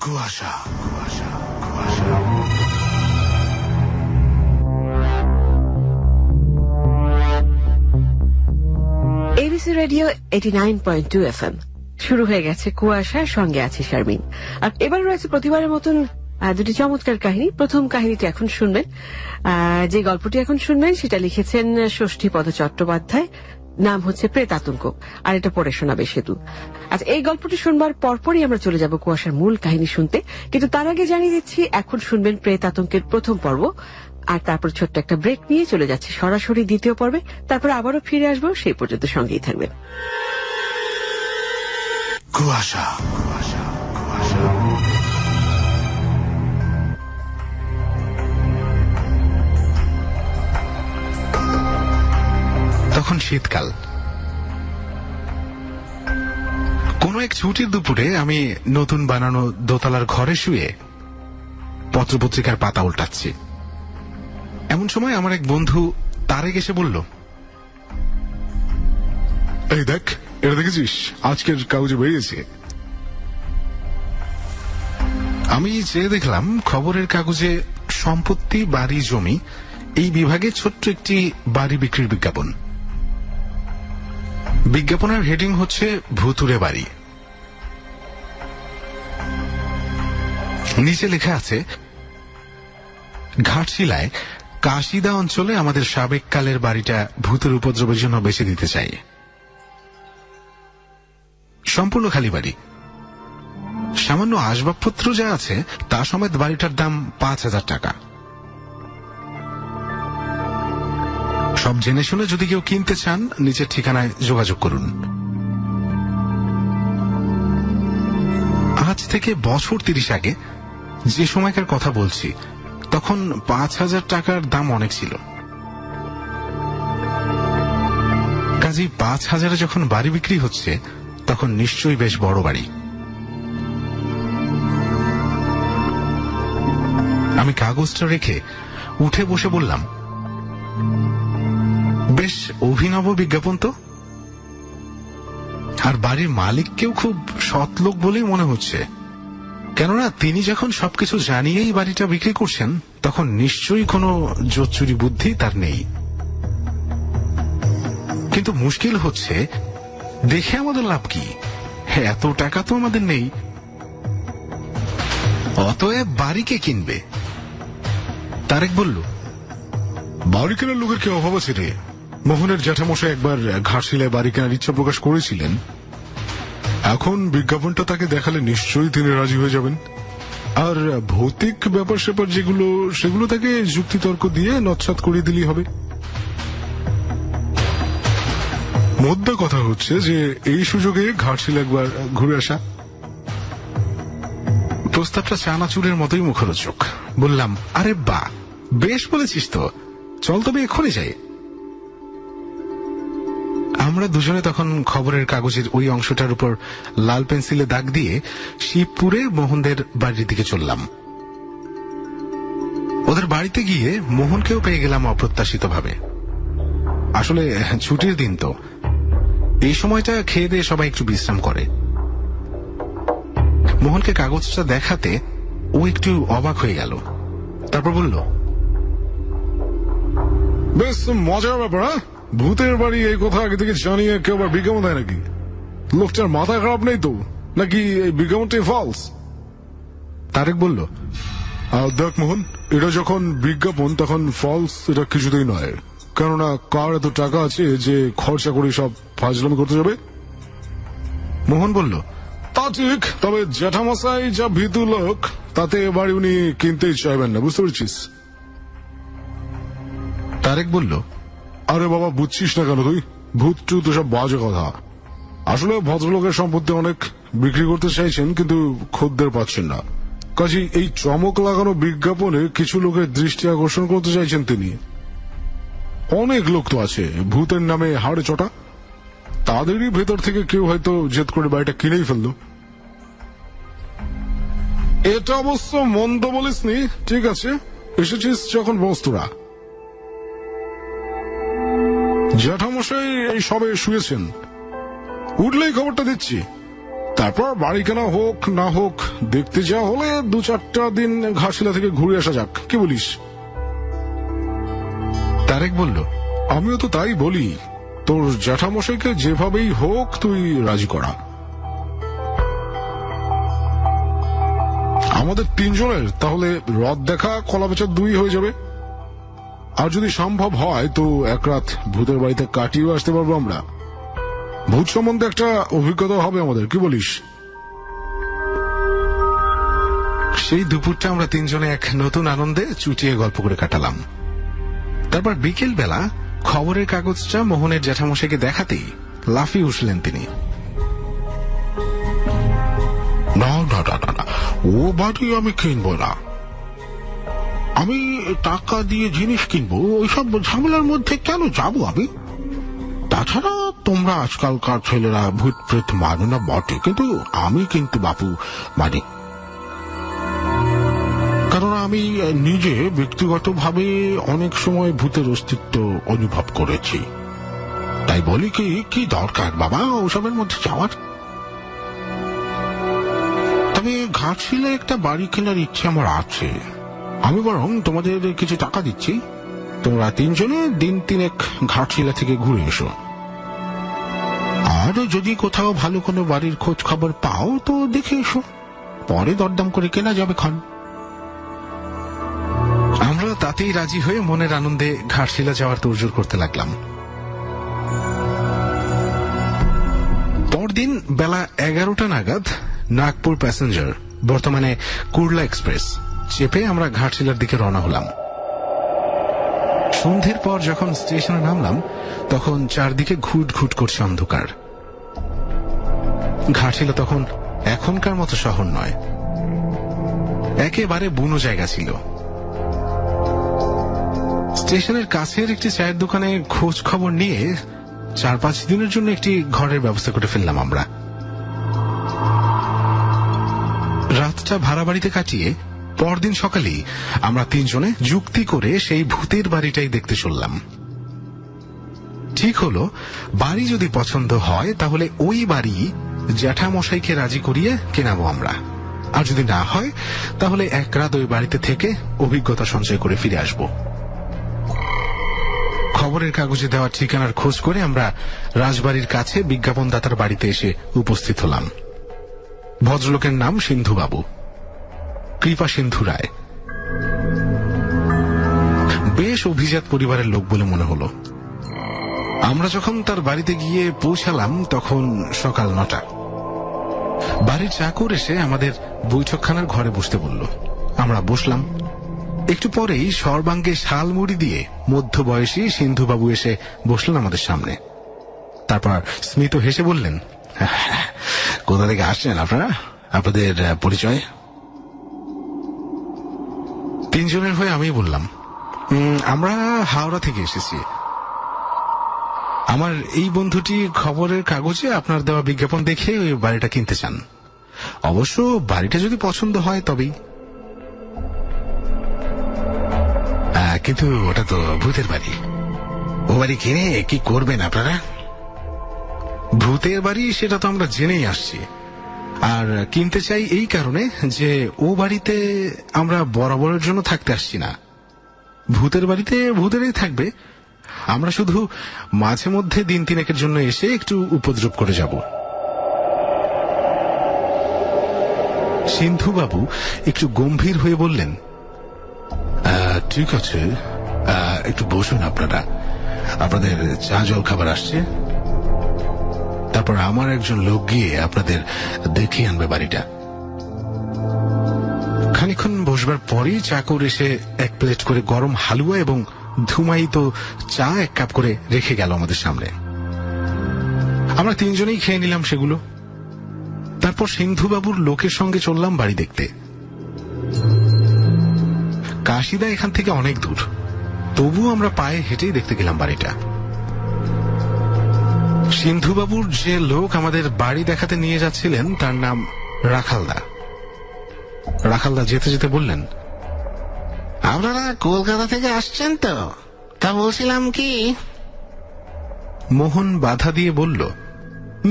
কুয়াশা কুয়াশা কুয়াশা। এবিসি রেডিও 89.2 FM শুরু হয়ে গেছে কুয়াশার সঙ্গে আছে শারমিন। আর এবার রয়েছে প্রতিবারের মতন দুটি চমৎকার কাহিনী। প্রথম কাহিনীটি এখন শুনবেন। যে গল্পটি এখন শুনবেন সেটা লিখেছেন ষষ্ঠীপদ চট্টোপাধ্যায়, নাম হচ্ছে প্রেতাতঙ্ক, আর এটা পড়ে শোনাবে সেতু। আচ্ছা, এই গল্পটি শুনবার পরপরই আমরা চলে যাব কুয়াশার মূল কাহিনী শুনতে, কিন্তু তার আগে জানিয়ে দিচ্ছি এখন শুনবেন প্রেতাতঙ্কের প্রথম পর্ব, আর তারপর ছোট্ট একটা ব্রেক নিয়ে চলে যাচ্ছে সরাসরি দ্বিতীয় পর্বে। তারপর আবারও ফিরে আসবো, সেই পর্যন্ত সঙ্গেই থাকবেন। কুয়াশা কুয়াশা কুয়াশা। তখন শীতকাল। কোন এক ছুটির দুপুরে আমি নতুন বানানো দোতলার ঘরে শুয়ে পত্রপত্রিকার পাতা উল্টাচ্ছি। এমন সময় আমার এক বন্ধু তারেক এসে বলল, এই দেখ, এটা দেখেছিস, আজকের কাগজে বেরিয়েছে। আমি চেয়ে দেখলাম খবরের কাগজে সম্পত্তি, বাড়ি, জমি এই বিভাগে ছোট্ট একটি বাড়ি বিক্রির বিজ্ঞাপন। বিজ্ঞাপনের হেডিং হচ্ছে ভুতুরে বাড়ি। নিচে লেখা আছে, ঘাটশিলায় কাশিদা অঞ্চলে আমাদের সাবেক কালের বাড়িটা ভূতের উপদ্রবের জন্য বেছে দিতে চাই। সম্পূর্ণ খালি বাড়ি, সামান্য আসবাবপত্র যা আছে তা সমেত বাড়িটার দাম 5,000 টাকা। সব জেনে শুনে যদি কেউ কিনতে চান নিচের ঠিকানায় যোগাযোগ করুন। আজ থেকে বছর 30 আগে যে সময়কার কথা বলছি, তখন 5,000 টাকার দাম অনেক ছিল। কাজেই 5,000-এ যখন বাড়ি বিক্রি হচ্ছে তখন নিশ্চয়ই বেশ বড় বাড়ি। আমি কাগজটা রেখে উঠে বসে বললাম, বেশ অভিনব বিজ্ঞাপন তো, আর বাড়ির মালিককেও খুব সৎ লোক বলেই মনে হচ্ছে। কেননা তিনি যখন সবকিছু জানিয়েই বাড়িটা বিক্রি করছেন তখন নিশ্চয়ই কোনো জোচ্চুরি বুদ্ধি তার নেই। কিন্তু মুশকিল হচ্ছে, দেখে আমাদের লাভ কি? এত টাকা তো আমাদের নেই। অতএব বাড়িকে কিনবে। তারেক বলল, বাড়ি কেনার লোকের কি অভাব আছে রে? মোহনের জ্যাঠামশাই একবার ঘাটশিলায় বাড়ি কেনার ইচ্ছা প্রকাশ করেছিলেন। এখন বিজ্ঞাপনটা তাকে দেখালে নিশ্চয়ই তিনি রাজি হয়ে যাবেন। আর ভৌতিক ব্যাপার স্যাপার যেগুলো, সেগুলো তাকে যুক্তিতর্ক দিয়ে নৎসাৎ করিয়ে দিলেই হবে। মোদ্দা কথা হচ্ছে যে এই সুযোগে ঘাটশিলা একবার ঘুরে আসা। প্রস্তাবটা চানাচুরের মতোই মুখরোচক। বললাম, আরে বাহ, বেশ বলেছিস তো, চল তবে এক্ষুনি যাই। আমরা দুজনে তখন খবরের কাগজের ওই অংশটার উপর লাল পেন্সিলে দাগ দিয়ে শিবপুরে মোহনদের বাড়ির দিকে চললাম। ওদের বাড়িতে গিয়ে মোহনকেও পেয়ে গেলাম অপ্রত্যাশিতভাবে। আসলে ছুটির দিন তো, এই সময়টা খেয়ে দিয়ে সবাই একটু বিশ্রাম করে। মোহনকে কাগজটা দেখাতে ও একটু অবাক হয়ে গেল। তারপর বলল, বেশ মজার ব্যাপার। ভূতের বাড়ি এই কথা আগে থেকে জানিয়ে কেউ আবার বিজ্ঞাপন দেয় নাকি? লোকটার মাথা খারাপ নেই তো, নাকি এই বিজ্ঞাপনটাই ফলস? তারেক বলল, দেখ মোহন, এটা যখন বিজ্ঞাপন তখন ফলস এটা কিছুতেই নয়। কেননা কার এত টাকা আছে যে খরচা করে সব ফাজলামি করতে যাবে? মোহন বলল, তা ঠিক, তবে জ্যাঠামশাই যা ভীতু লোক, তাতে বাড়ি উনি কিনতেই চাইবেন না, বুঝতে পারছিস? তারেক বলল, আরে বাবা, বুঝছিস না কেন তুই? ভূত টুত সব বাজে কথা। আসলে ভদ্রলোকের সম্পত্তি অনেক বিক্রি করতে চাইছেন, কিন্তু খদ্দের পাচ্ছেন না। কাজে এই চমক লাগানো বিজ্ঞাপনে কিছু লোকের দৃষ্টি আকর্ষণ করতে চাইছেন তিনি। অনেক লোক তো আছে ভূতের নামে হাড়ে চটা, তাদেরই ভেতর থেকে কেউ হয়তো জেদ করে বাড়িটা কিনেই ফেললো। এটা অবশ্য মন্দ বলিসনি, ঠিক আছে, এসেছিস যখন বস্তুরা। জ্যাঠামশাই এই সবে শুয়েছেন, উঠলেই খবরটা দিচ্ছি। তারপর বাড়ি কেনা হোক না হোক, দেখতে যাওয়া হলে 2-4টা দিন ঘাটশিলা থেকে ঘুরে আসা যাক, কি বলিস? তারেক বলল, আমিও তো তাই বলি, তোর জ্যাঠামশাইকে যেভাবেই হোক তুই রাজি করা। আমাদের 3 জনের তাহলে রথ দেখা, কলা বেচা 2 হয়ে যাবে। আর যদি সম্ভব হয় তো এক রাত ভূতের বাড়িতে কাটিয়েও আসতে পারবো আমরা। ভূত সম্বন্ধে একটা অভিজ্ঞতা হবে আমাদের, কি বলিস? সেই দুপুরটা আমরা 3 জনে এক নতুন আনন্দে চুটিয়ে গল্প করে কাটালাম। তারপর বিকেল বেলা খবরের কাগজটা মোহনের জ্যাঠামশাইকে দেখাতেই লাফিয়ে উঠলেন তিনি। না না না না, ও বাড়ি আমি কিনবো না, আমি টাকা দিয়ে জিনিস কিনবো, ওইসব ঝামেলার মধ্যে কেন যাবো আমি? তাছাড়া তোমরা আজকালকার ছেলেরা ভূত প্রেত মানে না বটে, কিন্তু আমি কিন্তু বাপু মানে, কারণ আমি নিজে ব্যক্তিগতভাবে অনেক সময় ভূতের অস্তিত্ব অনুভব করেছি। তাই বলি কি দরকার বাবা ওসবের মধ্যে যাওয়ার? তবে ঘাটশিলে একটা বাড়ি কেনার ইচ্ছে আমার আছে। আমি বরং তোমাদের কিছু টাকা দিচ্ছি, তোমরা 3 জনে দিন 3 ঘাটশিলা থেকে ঘুরে এসো। আর যদি কোথাও ভালো কোনো বাড়ির খোঁজ খবর পাও তো দেখে এসো, পরে দরদাম করে কেনা যাবে ক্ষণ। আমরা তাতেই রাজি হয়ে মনের আনন্দে ঘাটশিলা যাওয়ার তোড়জোড় করতে লাগলাম। পরদিন বেলা 11টা নাগাদ নাগপুর প্যাসেঞ্জার, বর্তমানে কুরলা এক্সপ্রেস চেপে আমরা ঘাটশিলার দিকে রওনা হলাম। সন্ধ্যের পর যখন স্টেশনে নামলাম তখন চারদিকে ঘুট ঘুট করছে অন্ধকার। ঘাটশিলা তখন এখনকার মতো শহর নয়, একেবারে বুনো জায়গা ছিল। স্টেশনের কাছের একটি চায়ের দোকানে খোঁজ খবর নিয়ে 4-5 দিনের জন্য একটি ঘরের ব্যবস্থা করে ফেললাম আমরা। রাতটা ভাড়া বাড়িতে কাটিয়ে পরদিন সকালেই আমরা 3 জনে যুক্তি করে সেই ভূতের বাড়িটাই দেখতে চললাম। ঠিক হলো, বাড়ি যদি পছন্দ হয় তাহলে ওই বাড়ি জ্যাঠামশাইকে রাজি করিয়ে কেনাবো আমরা, আর যদি না হয় তাহলে এক রাত ওই বাড়িতে থেকে অভিজ্ঞতা সঞ্চয় করে ফিরে আসব। খবরের কাগজে দেওয়া ঠিকানার খোঁজ করে আমরা রাজবাড়ির কাছে বিজ্ঞাপনদাতার বাড়িতে এসে উপস্থিত হলাম। ভদ্রলোকের নাম সিন্ধুবাবু, কৃপা সিন্ধু রায়। বেশ অভিজাত পরিবারের লোক বলে মনে হলো। আমরা যখন তার বাড়িতে গিয়ে পৌঁছালাম তখন সকাল 9টা। বাড়ির চাকর এসে আমাদের বৈঠকখানার ঘরে বসতে বলল। আমরা বসলাম। একটু পরেই সর্বাঙ্গে শালমুড়ি দিয়ে মধ্যবয়সী সিন্ধুবাবু এসে বসলেন আমাদের সামনে। তারপর স্মিত হেসে বললেন, কোথা থেকে আসছেন আপনারা? আপনাদের পরিচয়? 3 জনের হয়ে আমি বললাম, আমরা হাওড়া থেকে এসেছি। আমার এই বন্ধুটি খবরের কাগজে আপনার দেওয়া বিজ্ঞাপন দেখে ওই বাড়িটা কিনতে চান। অবশ্য বাড়িটা যদি পছন্দ হয় তবেই। কিন্তু ওটা তো ভূতের বাড়ি, ও বাড়ি কিনে কি করবেন আপনারা? ভূতের বাড়ি সেটা তো আমরা জেনেই আসছি, আর কিনতে চাই এই কারণে যে ও বাড়িতে আমরা বরাবরের জন্য থাকতে আসছি না। ভূতের বাড়িতে ভূতেরই থাকবে, আমরা শুধু মাঝে মধ্যে দিন 3 জন্য এসে একটু উপদ্রব করে যাব। সিন্ধুবাবু একটু গম্ভীর হয়ে বললেন, ঠিক আছে, একটু বসুন আপনারা, আপনাদের চা জল খাবার আসছে। তারপর আমার একজন লোক গিয়ে আপনাদের দেখিয়ে আনবে বাড়িটা। খানিকক্ষণ বসবার পরই চাকর এসে 1 প্লেট করে গরম হালুয়া এবং ধুমায়িত চা 1 কাপ করে রেখে গেল আমাদের সামনে। আমরা 3 জনেই খেয়ে নিলাম সেগুলো। তারপর সিন্ধুবাবুর লোকের সঙ্গে চললাম বাড়ি দেখতে। কাশিদা এখান থেকে অনেক দূর, তবু আমরা পায়ে হেঁটেই দেখতে গেলাম বাড়িটা। সিন্ধুবাবুর যে লোক আমাদের বাড়ি দেখাতে নিয়ে যাচ্ছিলেন তার নাম রাখালদা। রাখালদা যেতে যেতে বললেন, আপনারা কলকাতা থেকে আসছেন তো? তা বলছিলাম কি। মোহন বাধা দিয়ে বলল,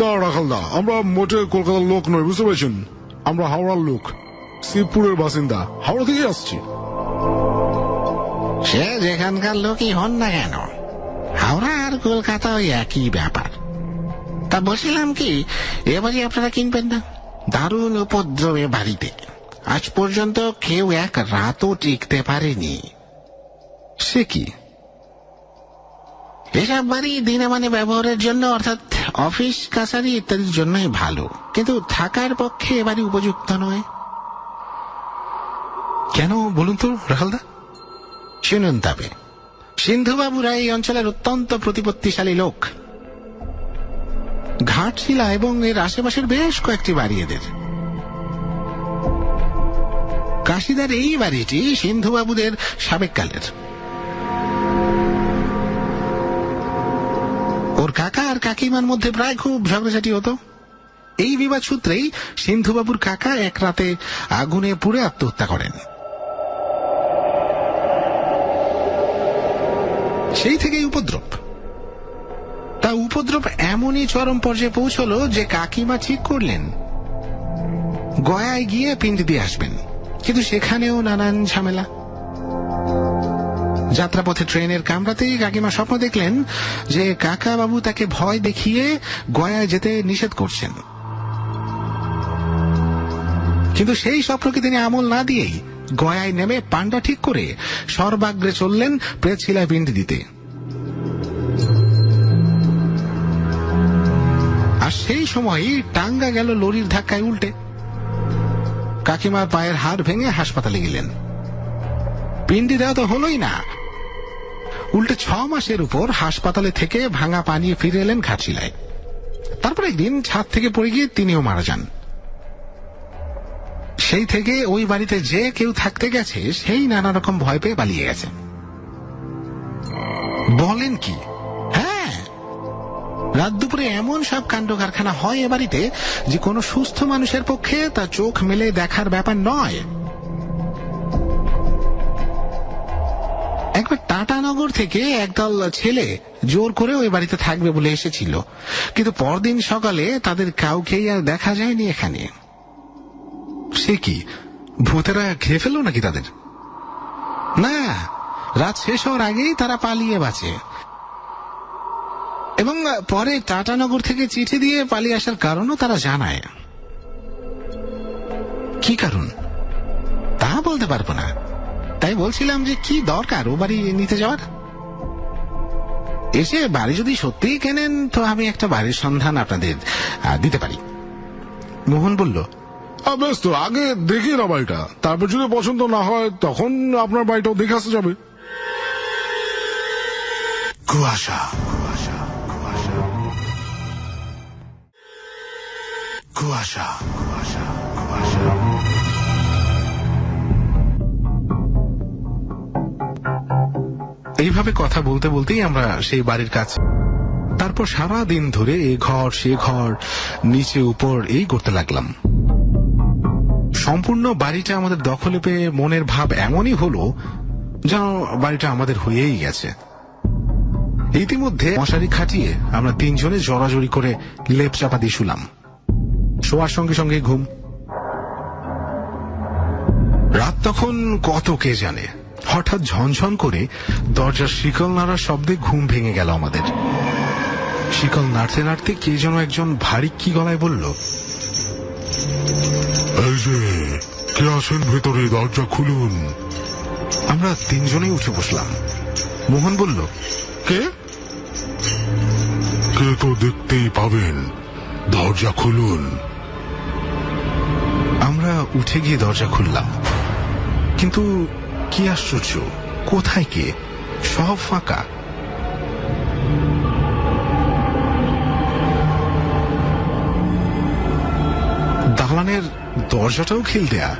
না রাখালদা, আমরা মোটে কলকাতার লোক নই, বুঝতে পেরেছেন? আমরা হাওড়ার লোক, শিবপুরের বাসিন্দা, হাওড়া থেকে আসছি। সে যেখানকার লোকই হন না কেন, হাওড়া আর কলকাতা ওই একই ব্যাপার। তা বলছিলাম কি, এবারে আপনারা কিনবেন না? দারুণ উপদ্রব এ বাড়িতে, আজ পর্যন্ত কেউ এক রাতও টিকতে পারেনি। সে কি? এসব বাড়ি দিনে মানে ব্যবহারের জন্য, অর্থাৎ অফিস কাছারি ইত্যাদির জন্যই ভালো, কিন্তু থাকার পক্ষে এ বাড়ি উপযুক্ত নয়। কেন বলুন তো রাখালদা? শুনুন তবে, সিন্ধুবাবুরা এই অঞ্চলের অত্যন্ত প্রতিপত্তিশালী লোক। ঘাটশিলা এবং এর আশেপাশের বেশ কয়েকটি বাড়ি এদের। কাশিদার এই বাড়িটি সিন্ধুবাবুদের সাবেককালের। ওর কাকা আর কাকিমার মধ্যে প্রায় খুব ঝগড়াঝাটি হতো। এই বিবাদ সূত্রেই সিন্ধুবাবুর কাকা এক রাতে আগুনে পুড়ে আত্মহত্যা করেন। সেই থেকেই উপদ্রব। তা উপদ্রব এমনই চরম পর্যায়ে পৌঁছলো যে কাকিমা ঠিক করলেন গয়ায় গিয়ে পিণ্ড দিয়ে আসবেন, কিন্তু সেখানেও নানান ঝামেলা। যাত্রাপথে ট্রেনের কামরাতেই কাকিমা স্বপ্ন দেখলেন যে কাকা বাবু তাকে ভয় দেখিয়ে গয়ায় যেতে নিষেধ করছেন, কিন্তু সেই স্বপ্নকে তিনি আমল না দিয়েই গয়ায় নেমে পান্ডা ঠিক করে সর্বাগ্রে চললেন প্রেতশিলায় পিণ্ড দিতে। আর সেই সময়ই টাঙ্গা গেল লরির ধাক্কায় উল্টে। কাকিমার পায়ের হাড় ভেঙে হাসপাতালে গেলেন। পিণ্ডি দেওয়া তো হলোই না, উল্টে 6 মাসের উপর হাসপাতালে থেকে ভাঙা পা নিয়ে ফিরে এলেন ঘাটশিলায়। তারপর একদিন ছাদ থেকে পড়ে গিয়ে তিনিও মারা যান। সেই থেকে ওই বাড়িতে যে কেউ থাকতে গেছে সেই নানা রকম ভয় পেয়ে পালিয়ে গেছে। বলেন কি? হ্যাঁ, রাত দুপুরে এমন সব কাণ্ড কারখানা হয় এ বাড়িতে যে কোনো সুস্থ মানুষের পক্ষে তা চোখ মেলে দেখার ব্যাপার নয়। একবার টাটানগর থেকে একদল ছেলে জোর করে ওই বাড়িতে থাকবে বলে এসেছিল, কিন্তু পরদিন সকালে তাদের কাউকেই আর দেখা যায়নি এখানে। সে কি, ভূতেরা খেয়ে ফেললো নাকি তাদের? না, রাত শেষ হওয়ার আগেই তারা পালিয়ে বাঁচে, এবং পরে টাটানগর থেকে চিঠি দিয়ে পালিয়ে আসার কারণও তারা জানায়। কি কারণ তা বলতে পারবো না, তাই বলছিলাম যে কি দরকার ও বাড়ি নিতে যাওয়ার। এসে বাড়ি যদি সত্যিই কেনেন তো আমি একটা বাড়ির সন্ধান আপনাদের দিতে পারি। মোহন বলল, বেশ তো, আগে দেখি না বাড়িটা, তারপর যদি পছন্দ না হয় তখন আপনার বাড়িটাও দেখে আসতে যাবে। কুয়াশা কুয়াশা কুয়াশা কুয়াশা কুয়াশা কুয়াশা। এইভাবে কথা বলতে বলতেই আমরা সেই বাড়ির কাছে। তারপর সারা দিন ধরে এ ঘর সে ঘর, নিচে উপর এই করতে লাগলাম। সম্পূর্ণ বাড়িটা আমাদের দখলে পেয়ে মনের ভাব এমনই হলো যেন বাড়িটা আমাদের হয়েই গেছে। ইতিমধ্যে মশারি খাটিয়ে আমরা 3 জনে জড়াজড়ি করে লেপ চাপা দিয়ে শুলাম। শোয়ার সঙ্গে সঙ্গে ঘুম। রাত তখন কত কে জানে। হঠাৎ ঝনঝন করে দরজার শিকল নাড়ার শব্দে ঘুম ভেঙে গেল আমাদের। শিকল নাড়তে নাড়তে কে যেন একজন ভারী কি গলায় বলল, এই যে কে আছেন ভেতরে, দরজা খুলুন। আমরা 3 জনেই উঠে বসলাম। মোহন বলল, কে? কে তো দেখতেই পাবেন, দরজা খুলুন। আমরা উঠে গিয়ে দরজা খুললাম, কিন্তু কি আশ্চর্য, কোথায় কে? সব ফাঁকা। দালানের দরজাটাও খিল দেয়া,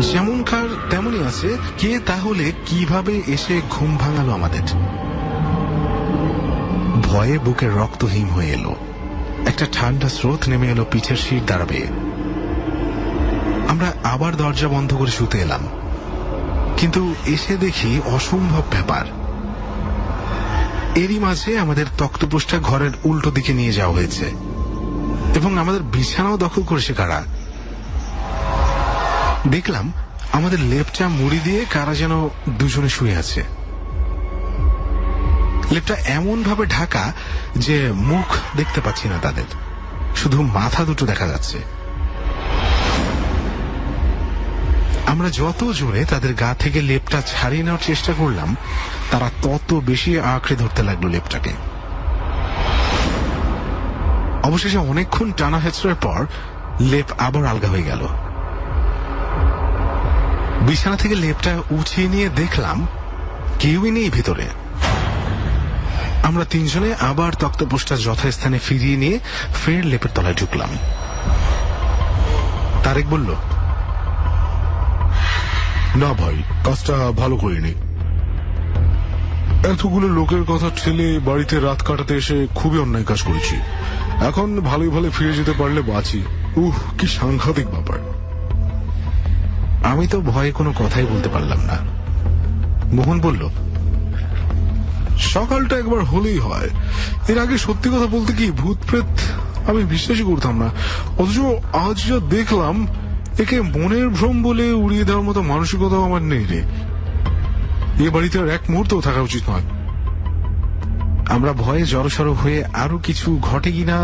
যেমনকার তেমনই আছে। কে তাহলে কিভাবে এসে ঘুম ভাঙালো আমাদের? ভয়ে বুকের রক্ত হিম হয়ে এলো। একটা ঠান্ডা স্রোত নেমে এলো পিঠের শির দাঁড়াবে। আমরা আবার দরজা বন্ধ করে শুতে এলাম, কিন্তু এসে দেখি অসম্ভব ব্যাপার। এরই মাঝে আমাদের তক্তপোষটা ঘরের উল্টো দিকে নিয়ে যাওয়া হয়েছে এবং আমাদের বিছানাও দখল করেছে কারা। দেখলাম আমাদের লেপটা মুড়ি দিয়ে কারা যেন দুজনে শুয়ে আছে। লেপটা এমন ভাবে ঢাকা যে মুখ দেখতে পাচ্ছি না তাদের, শুধু মাথা দুটো দেখা যাচ্ছে। আমরা যত জোরে তাদের গা থেকে লেপটা ছাড়িয়ে নেওয়ার চেষ্টা করলাম, তারা তত বেশি আঁকড়ে ধরতে লাগলো লেপটাকে। অবশেষে অনেকক্ষণ টানা হেঁচড়ার পর লেপ আবার আলগা হয়ে গেল। বিছানা থেকে লেপটা উঠিয়ে নিয়ে দেখলাম কেউই নেই ভিতরে। আমরা তিনজনে আবার তক্তপোষটা যথাস্থানে ফিরিয়ে নিয়ে ফের লেপের তলায় ঢুকলাম। তারেক বলল, না ভাই, কাজটা ভালো করিনি। এতগুলো লোকের কথা ঠেলে বাড়িতে রাত কাটাতে এসে খুবই অন্যায় কাজ করেছি। এখন ভালোই ভালো ফিরে যেতে পারলে বাঁচি। কি সাংঘাতিক ব্যাপার। আমি তো ভয়ে কোনো কথাই বলতে পারলাম না। মোহন বলল, সকালটা একবার হলেই হয়। এর আগে সত্যি কথা বলতে কি ভূত প্রেত আমি বিশ্বাসই করতাম না, অথচ আজ যা দেখলাম একে মনের ভ্রম বলে উড়িয়ে দেওয়ার মতো মানসিকতাও আমার নেই রে। এ বাড়িতে আর এক মুহূর্তও থাকা উচিত নয়। আমরা ভয়ে জড়সড় হয়ে আরো কিছু ঘটে কিনা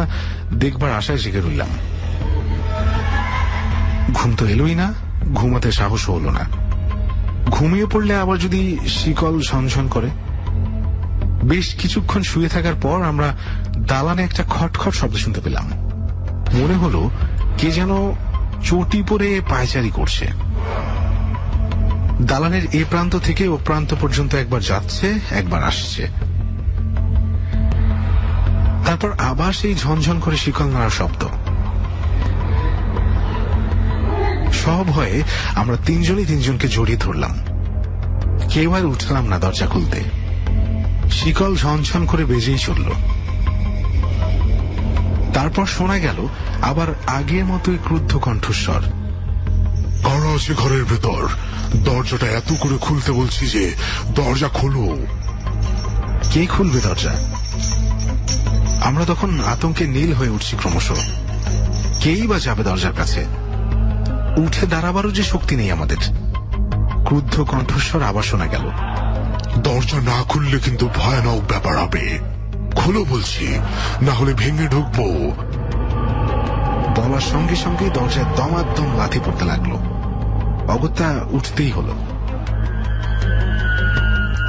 দেখবার আশায় জেগে রইলাম। ঘুম তো এলোই না, ঘুমাতে সাহস হলো না। ঘুমিয়ে পড়লে আবার যদি শিকল ঝনঝন করে। বেশ কিছুক্ষণ শুয়ে থাকার পর আমরা দালানে একটা খটখট শব্দ শুনতে পেলাম। মনে হলো কে যেন চটি পরে পায়চারি করছে। দালানের এ প্রান্ত থেকে ও প্রান্ত পর্যন্ত একবার যাচ্ছে, একবার আসছে। তারপর আবার সেই ঝনঝন করে শিকল নাড়ার শব্দ। সভয়ে আমরা তিনজনই তিনজনকে জড়িয়ে ধরলাম। কেউ আর উঠলাম না দরজা খুলতে। শিকল ঝনঝন করে বেজেই চলল। তারপর শোনা গেল আবার আগের মতোই ক্রুদ্ধ কণ্ঠস্বর, কারা আছে ঘরের ভেতর? দরজাটা এত করে খুলতে বলছি যে দরজা খোলো। কে খুলবে দরজা? আমরা তখন আতঙ্কে নীল হয়ে উঠছি ক্রমশ। কেই বা যাবে দরজার কাছে? উঠে দাঁড়াবারও যে শক্তি নেই আমাদের। ক্রুদ্ধ কণ্ঠস্বর আবার শোনা গেল, দরজা না খুললে কিন্তু ভয়ানক ব্যাপার হবে। খোলো বলছি, না হলে ভেঙে ঢুকবো। বলার সঙ্গে সঙ্গে দরজায় দমাদম লাথি পড়তে লাগলো। অগত্যা উঠতেই হলো।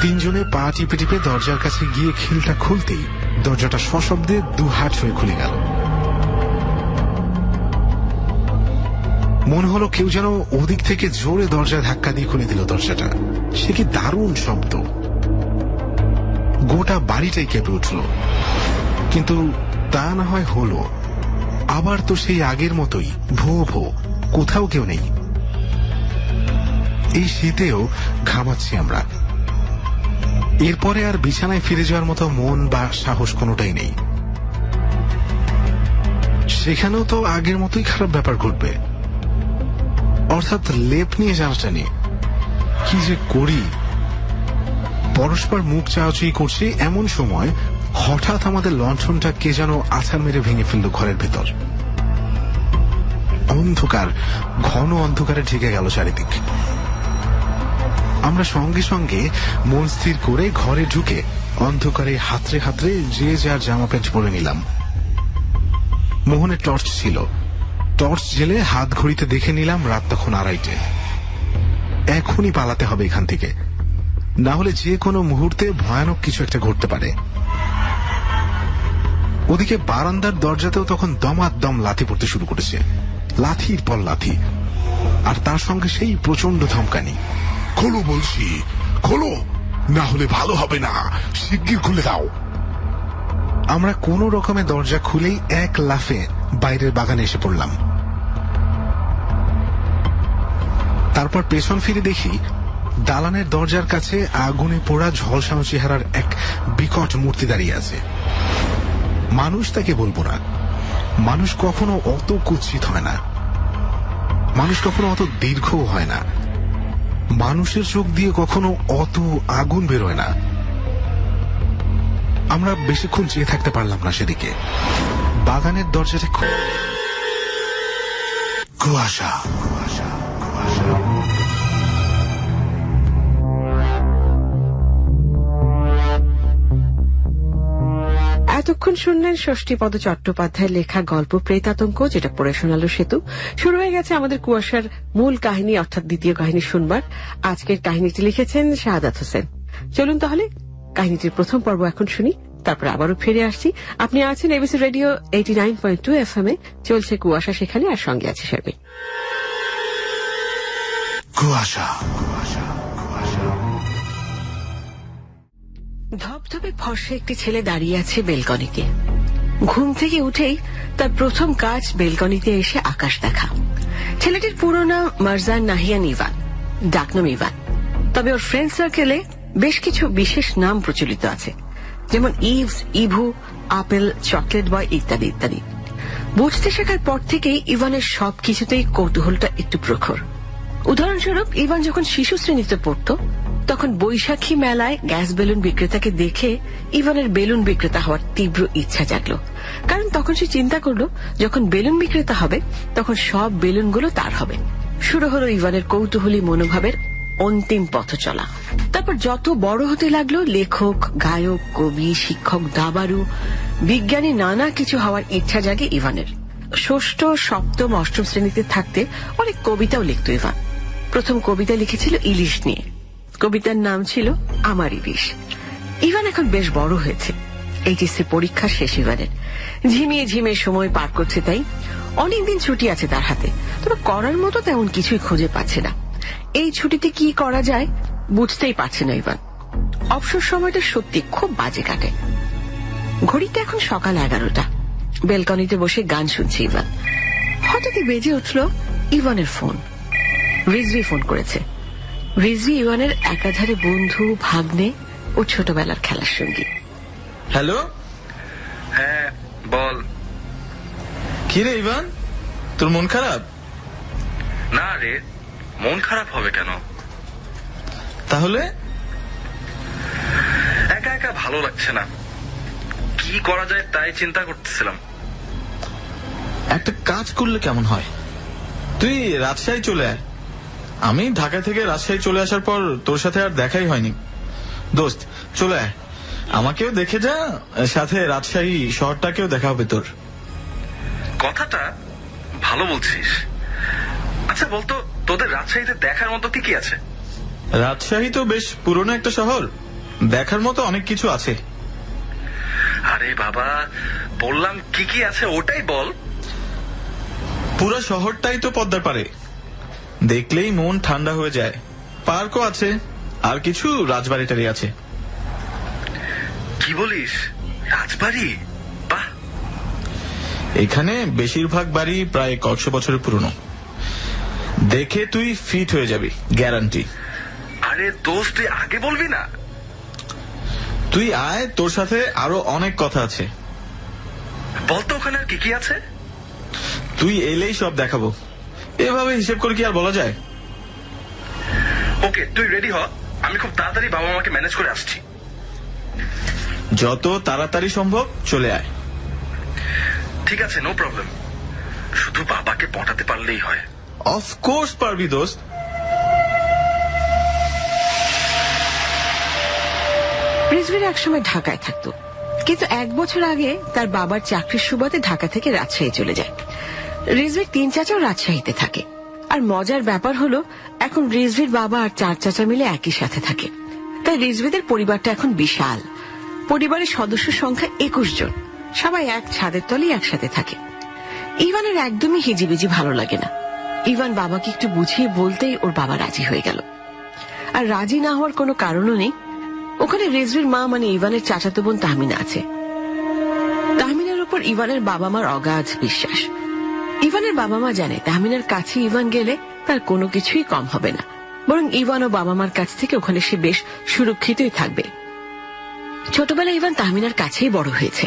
তিনজনে পা টিপে টিপে দরজার কাছে গিয়ে খিলটা খুলতেই দরজাটা সশব্দে দুহাট হয়ে খুলে গেল। মনে হলো কেউ যেন ওদিক থেকে জোরে দরজায় ধাক্কা দিয়ে খুলে দিল দরজাটা। সে কি দারুণ শব্দ! গোটা বাড়িটাই কেঁপে উঠল। কিন্তু তা না হয় হলো, আবার তো সেই আগের মতোই ভো ভো, কোথাও কেউ নেই। এই শীতেও ঘামাচ্ছি আমরা। এরপরে আর বিছানায় ফিরে যাওয়ার মতো মন বা সাহস কোনোটাই নেই। সেখানেও তো আগের মতোই খারাপ ব্যাপার ঘটবে, অর্থাৎ লেপ নিয়ে জানাটানি। কি যে করি! পরস্পর মুখ চাওয়াচুই করছি, এমন সময় হঠাৎ আমাদের লণ্ঠনটা কে যেন আছাড় মেরে ভেঙে ফেলল ঘরের ভেতর। অন্ধকার, ঘন অন্ধকারে ঢেকে গেল চারিদিক। আমরা সঙ্গে সঙ্গে মন স্থির করে ঘরে ঢুকে অন্ধকারে হাতড়ে হাতড়ে যে যার জামা প্যান্ট পরে নিলাম। মোহনের টর্চ ছিল। টর্চ জেলে হাত ঘড়িতে দেখে নিলাম রাত তখন 2:30। এখনই পালাতে হবে এখান থেকে, না হলে যে কোনো মুহূর্তে ভয়ানক কিছু একটা ঘটতে পারে। ওদিকে বারান্দার দরজাতেও তখন দমাদম লাথি পড়তে শুরু করেছে। লাথির পর লাথি, আর তার সঙ্গে সেই প্রচন্ড ধমকানি। খোলো বলছি, খোলো, না হলে ভালো হবে না। শিগগির খুলে দাও। আমরা কোন রকমে দরজা খুলেই এক লাফে বাইরের বাগানে এসে পড়লাম। তারপর পেছন ফিরে দেখি দালানের দরজার কাছে আগুনে পোড়া ঝলসানো চেহারার এক বিকট মূর্তি দাঁড়িয়ে আছে। মানুষ তাকে বলবো না, মানুষ কখনো অত কুৎসিত হয় না, মানুষ কখনো অত দীর্ঘও হয় না, মানুষের চোখ দিয়ে কখনো অত আগুন বেরোয় না। আমরা বেশিক্ষণ চেয়ে থাকতে পারলাম না সেদিকে। বাগানের দরজাটা কুয়াশা। এতক্ষণ শুনলেন ষষ্ঠীপদ চট্টোপাধ্যায়ের লেখা গল্প প্রেতাতঙ্ক, যেটা পড়ে শোনালো সেতু। শুরু হয়ে গেছে আমাদের কুয়াশার মূল কাহিনী, অর্থাৎ দ্বিতীয় কাহিনী শুনবার। আজকের কাহিনীটি লিখেছেন শাহাদাত হোসেন। চলুন তাহলে কাহিনীটির প্রথম পর্ব এখন শুনি, তারপর আবারও ফিরে আসছি। আপনি আছেন এবিসি রেডিও 89.2 FM এ, চলছে কুয়াশা সেখানে, আর সঙ্গে আছে শারমিন। কুয়াশা। ধবধবে ফর্সা একটি ছেলে দাঁড়িয়ে আছে বেলকনিতে। ঘুম থেকে উঠেই তার প্রথম কাজ বেলকনিতে এসে আকাশ দেখা। ছেলেটির পুরো নাম মারজান নাহিয়ান ইভান, ডাকনাম ইভান। তবে ওর ফ্রেন্ড সার্কেলে বেশ কিছু বিশেষ নাম প্রচলিত আছে, যেমন ইভস, ইভু, আপেল, চকলেট বয় ইত্যাদি ইত্যাদি। বুঝতে শেখার পর থেকেই ইভানের সবকিছুতেই কৌতূহলটা একটু প্রখর। উদাহরণস্বরূপ, ইভান যখন শিশু শ্রেণীতে পড়ত তখন বৈশাখী মেলায় গ্যাস বেলুন বিক্রেতাকে দেখে ইভানের বেলুন বিক্রেতা হওয়ার তীব্র ইচ্ছা জাগলো। কারণ তখন সে চিন্তা করলো, যখন বেলুন বিক্রেতা হবে তখন সব বেলুনগুলো তার হবে। শুরু হলো ইভানের কৌতূহলী মনোভাবের অন্তিম পথ চলা। তারপর যত বড় হতে লাগলো, লেখক, গায়ক, কবি, শিক্ষক, দাবারু, বিজ্ঞানী, নানা কিছু হওয়ার ইচ্ছা জাগে ইভানের। ষষ্ঠ, সপ্তম, অষ্টম শ্রেণীতে থাকতে অনেক কবিতাও লিখত ইভান। প্রথম কবিতা লিখেছিল ইলিশ নিয়ে। কবিতার নাম ছিল আমার ইলিশ। ইভান এখন বেশ বড় হয়েছে, এইচএসসি পরীক্ষা শেষ ইভানের। ঝিমিয়ে ঝিমিয়ে সময় পার করছে, তাই অনেকদিন ছুটি আছে তার হাতে, তবে করার মতো তেমন কিছুই খুঁজে পাচ্ছে না। এই ছুটিতে কি করা যায় বুঝতেই পারছে না ইভান। অবসর সময়টা সত্যি খুব বাজে কাটে। ঘড়িতে এখন সকাল 11টা। বেলকনিতে বসে গান শুনছে ইভান। হঠাৎই বেজে উঠল ইভানের ফোন। রিজভি ফোন করেছে। রিজভি ইভানের একাধারে বন্ধু, ভাগ্নে ও ছোটবেলার খেলার সঙ্গী। হ্যালো। হ্যাঁ বল। কি রে ইভান, তোর মন খারাপ? না রে, মন খারাপ হবে কেন? তাহলে? একা একা ভালো লাগছে না, কি করা যায় তাই চিন্তা করতেছিলাম। একটা কাজ করলে কেমন হয়, তুই রাজশাহী চলে আয়। আমি ঢাকা থেকে রাজশাহী চলে আসার পর তোর সাথে আর দেখাই হয়নি। দোস্ত চলে আয়, আমাকেও দেখে যা, সাথে রাজশাহী শহরটাকেও দেখা হবে তোর। কথাটা ভালো বলছিস। আচ্ছা বলতো, তোদের রাজশাহীতে দেখার মতো কি কি আছে? রাজশাহী তো বেশ পুরনো একটা শহর, দেখার মতো অনেক কিছু আছে। আরে বাবা, বললাম কি কি আছে ওটাই বল। পুরো শহরটাই তো পদ্মার পারে, দেখলেই মন ঠান্ডা হয়ে যায়। পার্কও আছে, আর কিছু রাজবাড়িটারি আছে। কি বলিস, রাজবাড়ি? বাহ। এখানে বেশিরভাগ বাড়ি প্রায় 100 বছরের পুরনো। দেখে তুই ফিট হয়ে যাবি, গ্যারান্টি। আরে দোস্ত, তুই আগে বলবি না? তুই আয়, তোর সাথে আরো অনেক কথা আছে। বলতো ওখানে আর কি কি আছে? তুই এলেই সব দেখাবো, এভাবে হিসেব করে কি আর বলা যায়? ওকে, তুই রেডি হ, আমি খুব তাড়াতাড়ি বাবা মাকে ম্যানেজ করে আসছি। যত তাড়াতাড়ি সম্ভব চলে আয়। ঠিক আছে, নো প্রবলেম, শুধু বাবাকে পটাতে পারলেই হয়। অফকোর্স পারবি দোস্ত। রিজভির একসময় ঢাকায় থাকতো, কিন্তু 1 বছর আগে তার বাবার চাকরির সুবাদে ঢাকা থেকে রাজশাহী চলে যায়। রিজভির 3 চাচাও রাজশাহীতে থাকে। আর মজার ব্যাপার হলো, এখন রিজভির বাবা আর 4 চাচা মিলে একই সাথে থাকে। তাই রিজভিদের পরিবারটা এখন বিশাল। পরিবারের সদস্য সংখ্যা 21 জন, সবাই এক ছাদের তলেই একসাথে থাকে। ইভানের একদমই হিজিবিজি ভালো লাগে না। ইভান বাবাকে একটু বুঝিয়ে বলতেই ওর বাবা রাজি হয়ে গেল। আর রাজি না হওয়ার কোনো কারণও নেই। ওখানে রিজভির মা মানে ইভানের চাচাতো বোন তাহমিনা আছে। তাহমিনার উপর ইভানের বাবা মার অগাধ বিশ্বাস। ইভানের বাবা মা জানে তাহমিনার কাছে ইভান গেলে তার কোনো কিছুই কম হবে না, বরং ইভান ও বাবা মার কাছ থেকে ওখানে সে বেশ সুরক্ষিতই থাকবে। ছোটবেলায় ইভান তাহমিনার কাছেই বড় হয়েছে।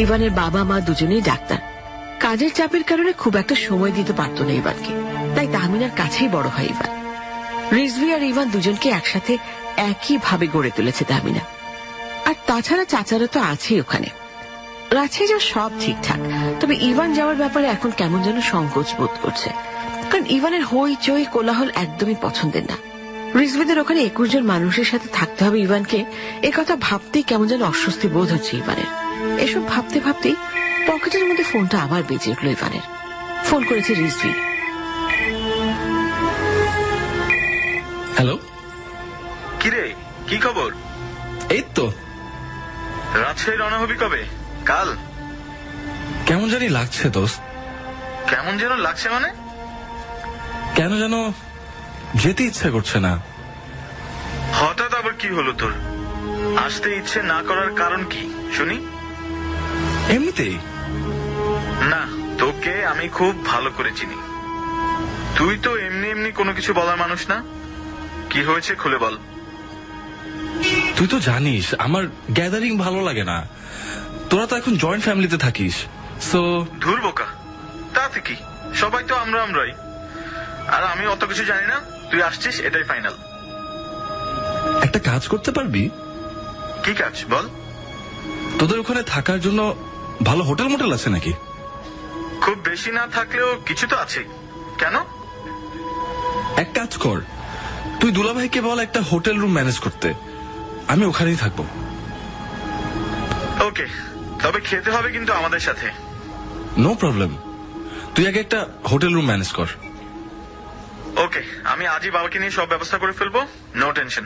ইভানের বাবা মা দুজনেই ডাক্তার। কাজের চাপের কারণে খুব একটা সময় দিতে পারত না ইভানকে, তাই তাহমিনার কাছেই বড় হয় ইভান। রিজভি আর ইভান দুজনকে একসাথে একইভাবে গড়ে তুলেছে তাহমিনা। আর তাছাড়া চাচারা তো আছেই ওখানে। রাজশাহী যাওয়া সব ঠিকঠাক, তবে ইভান যাওয়ার ব্যাপারে এখন কেমন যেন সংকোচ বোধ করছে। কারণ ইভানের হই চই কোলাহল একদমই পছন্দের না। রিজভিদের ওখানে 21 জন মানুষের সাথে থাকতে হবে ইভানকে, একথা ভাবতেই কেমন যেন অস্বস্তি বোধ হচ্ছে ইভানের। এসব ভাবতে ভাবতেই পকেটের মধ্যে ফোনটা আবার বেজে উঠল ইভানের। ফোন করেছে রিজভি। হ্যালো, কিরে, কি খবর? এই তো। রাজশাহী রওনা হবি কবে? কাল? কেমন জানি লাগছে দোস্ত। কেমন যেন লাগছে মানে? কেন যেন যেতে ইচ্ছা করছে না। হঠাৎ আবার কি হলো তোর? আসতে ইচ্ছে না করার কারণ কি শুনি? এমনিতেই। না, তোকে আমি খুব ভালো করে চিনি। তুই তো এমনি এমনি কোনো কিছু বলার মানুষ না। কি হয়েছে খুলে বল। তুই তো জানিস আমার গ্যাদারিং ভালো লাগে না। তোরা তো এখন জয়েন্ট ফ্যামিলিতে থাকিস, সো। ধুর বোকা, তাতে কি, সবাই তো আমরাই। আর আমি অত কিছু জানি না, তুই আসছিস এটাই ফাইনাল। একটা কাজ করতে পারবি? কি কাজ বল? তোদের ওখানে থাকার জন্য ভালো হোটেল মোটেল আছে নাকি? খুব বেশি না থাকলেও কিছু তো আছে। কেন? এক কাজ কর, তুই দুলাভাইকে বল একটা হোটেল রুম ম্যানেজ করতে, আমি ওখানেই থাকবো। ওকে, তবে খেতে হবে কিন্তু আমাদের সাথে। নো প্রবলেম, তুই আগে একটা হোটেল রুম ম্যানেজ কর। ওকে, আমি আজই বাবাকে নিয়ে সব ব্যবস্থা করে ফেলবো, নো টেনশন।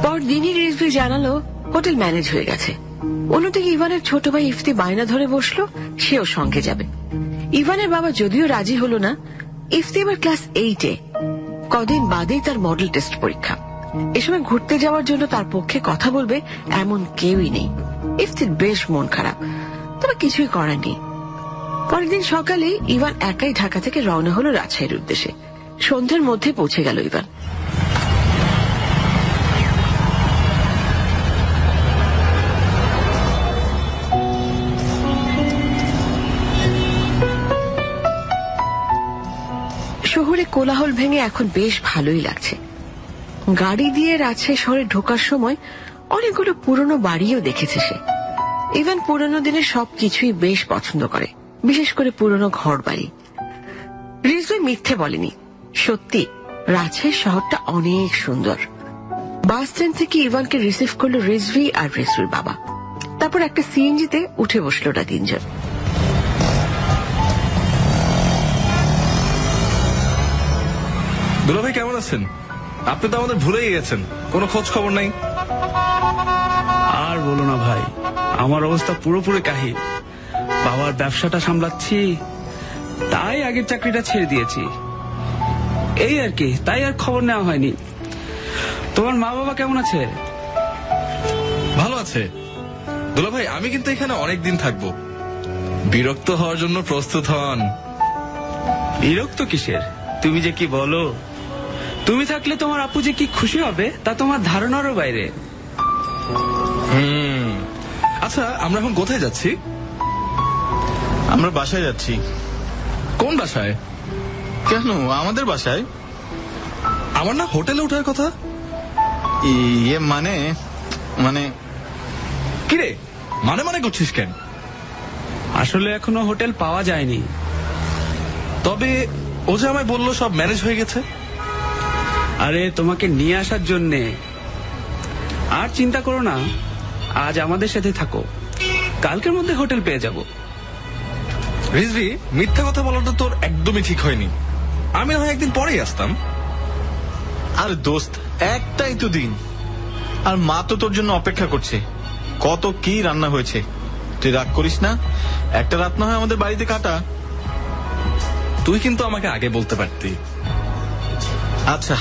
পরদিনই রিজভি জানালো হোটেল ম্যানেজ হয়ে গেছে। অন্যদিকে ইভানের ছোট ভাই ইফতি বায়না ধরে বসলো সেও সঙ্গে যাবে। ইভানের বাবা যদিও রাজি হলো না। ইফতি এবার ক্লাস 8-এ, কদিন বাদেই তার মডেল টেস্ট পরীক্ষা। এ সময় ঘুরতে যাওয়ার জন্য তার পক্ষে কথা বলবে এমন কেউই নেই। ইফতির বেশ মন খারাপ, তবে কিছুই করার নেই। পরের দিন সকালে ইভান একাই ঢাকা থেকে রওনা হলো রাজশাহীর উদ্দেশ্যে। সন্ধ্যের মধ্যে পৌঁছে গেল ইভান। শহরে কোলাহল ভেঙে এখন বেশ ভালোই লাগছে। গাড়ি দিয়ে রাজশাহী শহরে ঢোকার সময় অনেকগুলো পুরনো বাড়িও দেখেছে সে। ইভান পুরনো দিনের সবকিছুই বেশ পছন্দ করে, বিশেষ করে পুরনো ঘর বাড়ি। রিজভি মিথ্যে বলেনি, সত্যি রাজশাহী শহরটা অনেক সুন্দর। বাস স্ট্যান্ড থেকে ইভানকে রিসিভ করলো রিজভি আর রিজভির বাবা। তারপর একটা সিএনজিতে উঠে বসলো না তিনজন। দুলাভাই কেমন আছেন? আপনি তো আমাদের ভুলেই গেছেন, কোনো খোঁজ খবর নাই। আর বলো না ভাই, আমার অবস্থা পুরোপুরি কাহিল। বাবার ব্যবসাটা সামলাচ্ছি, তাই আগের চাকরিটা ছেড়ে দিয়েছি। এই আর কি, তাই আর খবর নেওয়া হয়নি। তোমার মা বাবা কেমন আছে? ভালো আছে। দুলাভাই আমি কিন্তু এখানে অনেক দিন থাকবো, বিরক্ত হওয়ার জন্য প্রস্তুত হন। বিরক্ত কিসের? তুমি যে কি বলো, তুমি থাকলে তোমার আপু যে কি খুশি হবে তা তোমার ধারণারও বাইরে। আচ্ছা, আমরা এখন কোথায় যাচ্ছি? আমরা বাসায় যাচ্ছি। কোন বাসায়? কেন, আমাদের বাসায়। আমার না হোটেলে ওঠার কথা। ইয়ে মানে মানে কিরে মানে মানে করছিস কেন? আসলে এখনো হোটেল পাওয়া যায়নি। তবে ও যে আমায় বললো সব ম্যানেজ হয়ে গেছে। আরে তোমাকে নিয়ে আসার জন্যে। আর চিন্তা করো না, আজ আমাদের সাথে থাকো, কালকের মধ্যে হোটেল পেয়ে যাব। রিজভি, মিথ্যা কথা বলাটা তোর একদমই ঠিক হয়নি। আমি না হয় একদিন পরেই আসতাম। আর দোস্ত, একটাই তো দিন, আর মা তো তোর জন্য অপেক্ষা করছে। কত কি রান্না হয়েছে, তুই রাগ করিস না। একটা রাত না হয় আমাদের বাড়িতে কাটা। তুই কিন্তু আমাকে আগে বলতে পারতি। আচ্ছা,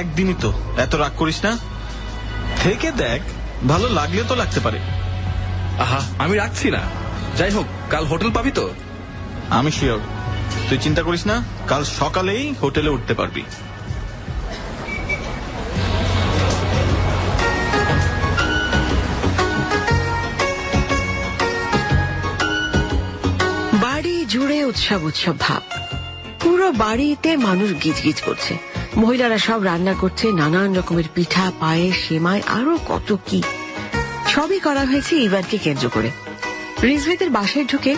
একদিনই তো, এত রাগ করিস না। থেকে দেখ, ভালো লাগলে তো লাগতে পারে। আহা, আমি রাখছি না। যাই হোক, কাল হোটেল পাবি তো? আমি শিওর, তুই চিন্তা করিস না, কাল সকালেই হোটেলে উঠতে পারবি। বাড়ি জুড়ে উৎসব উৎসব ভাব। পুরো বাড়িতে মানুষ গিজগিজ করছে, মহিলারা সব রান্না করছে, নানান রকমের পিঠা, পায়েস, সেমাই, আরো কত কি। সবই করা হয়েছে ইভানকে কেন্দ্র করে। রিজভিদের বাসায় ঢুকে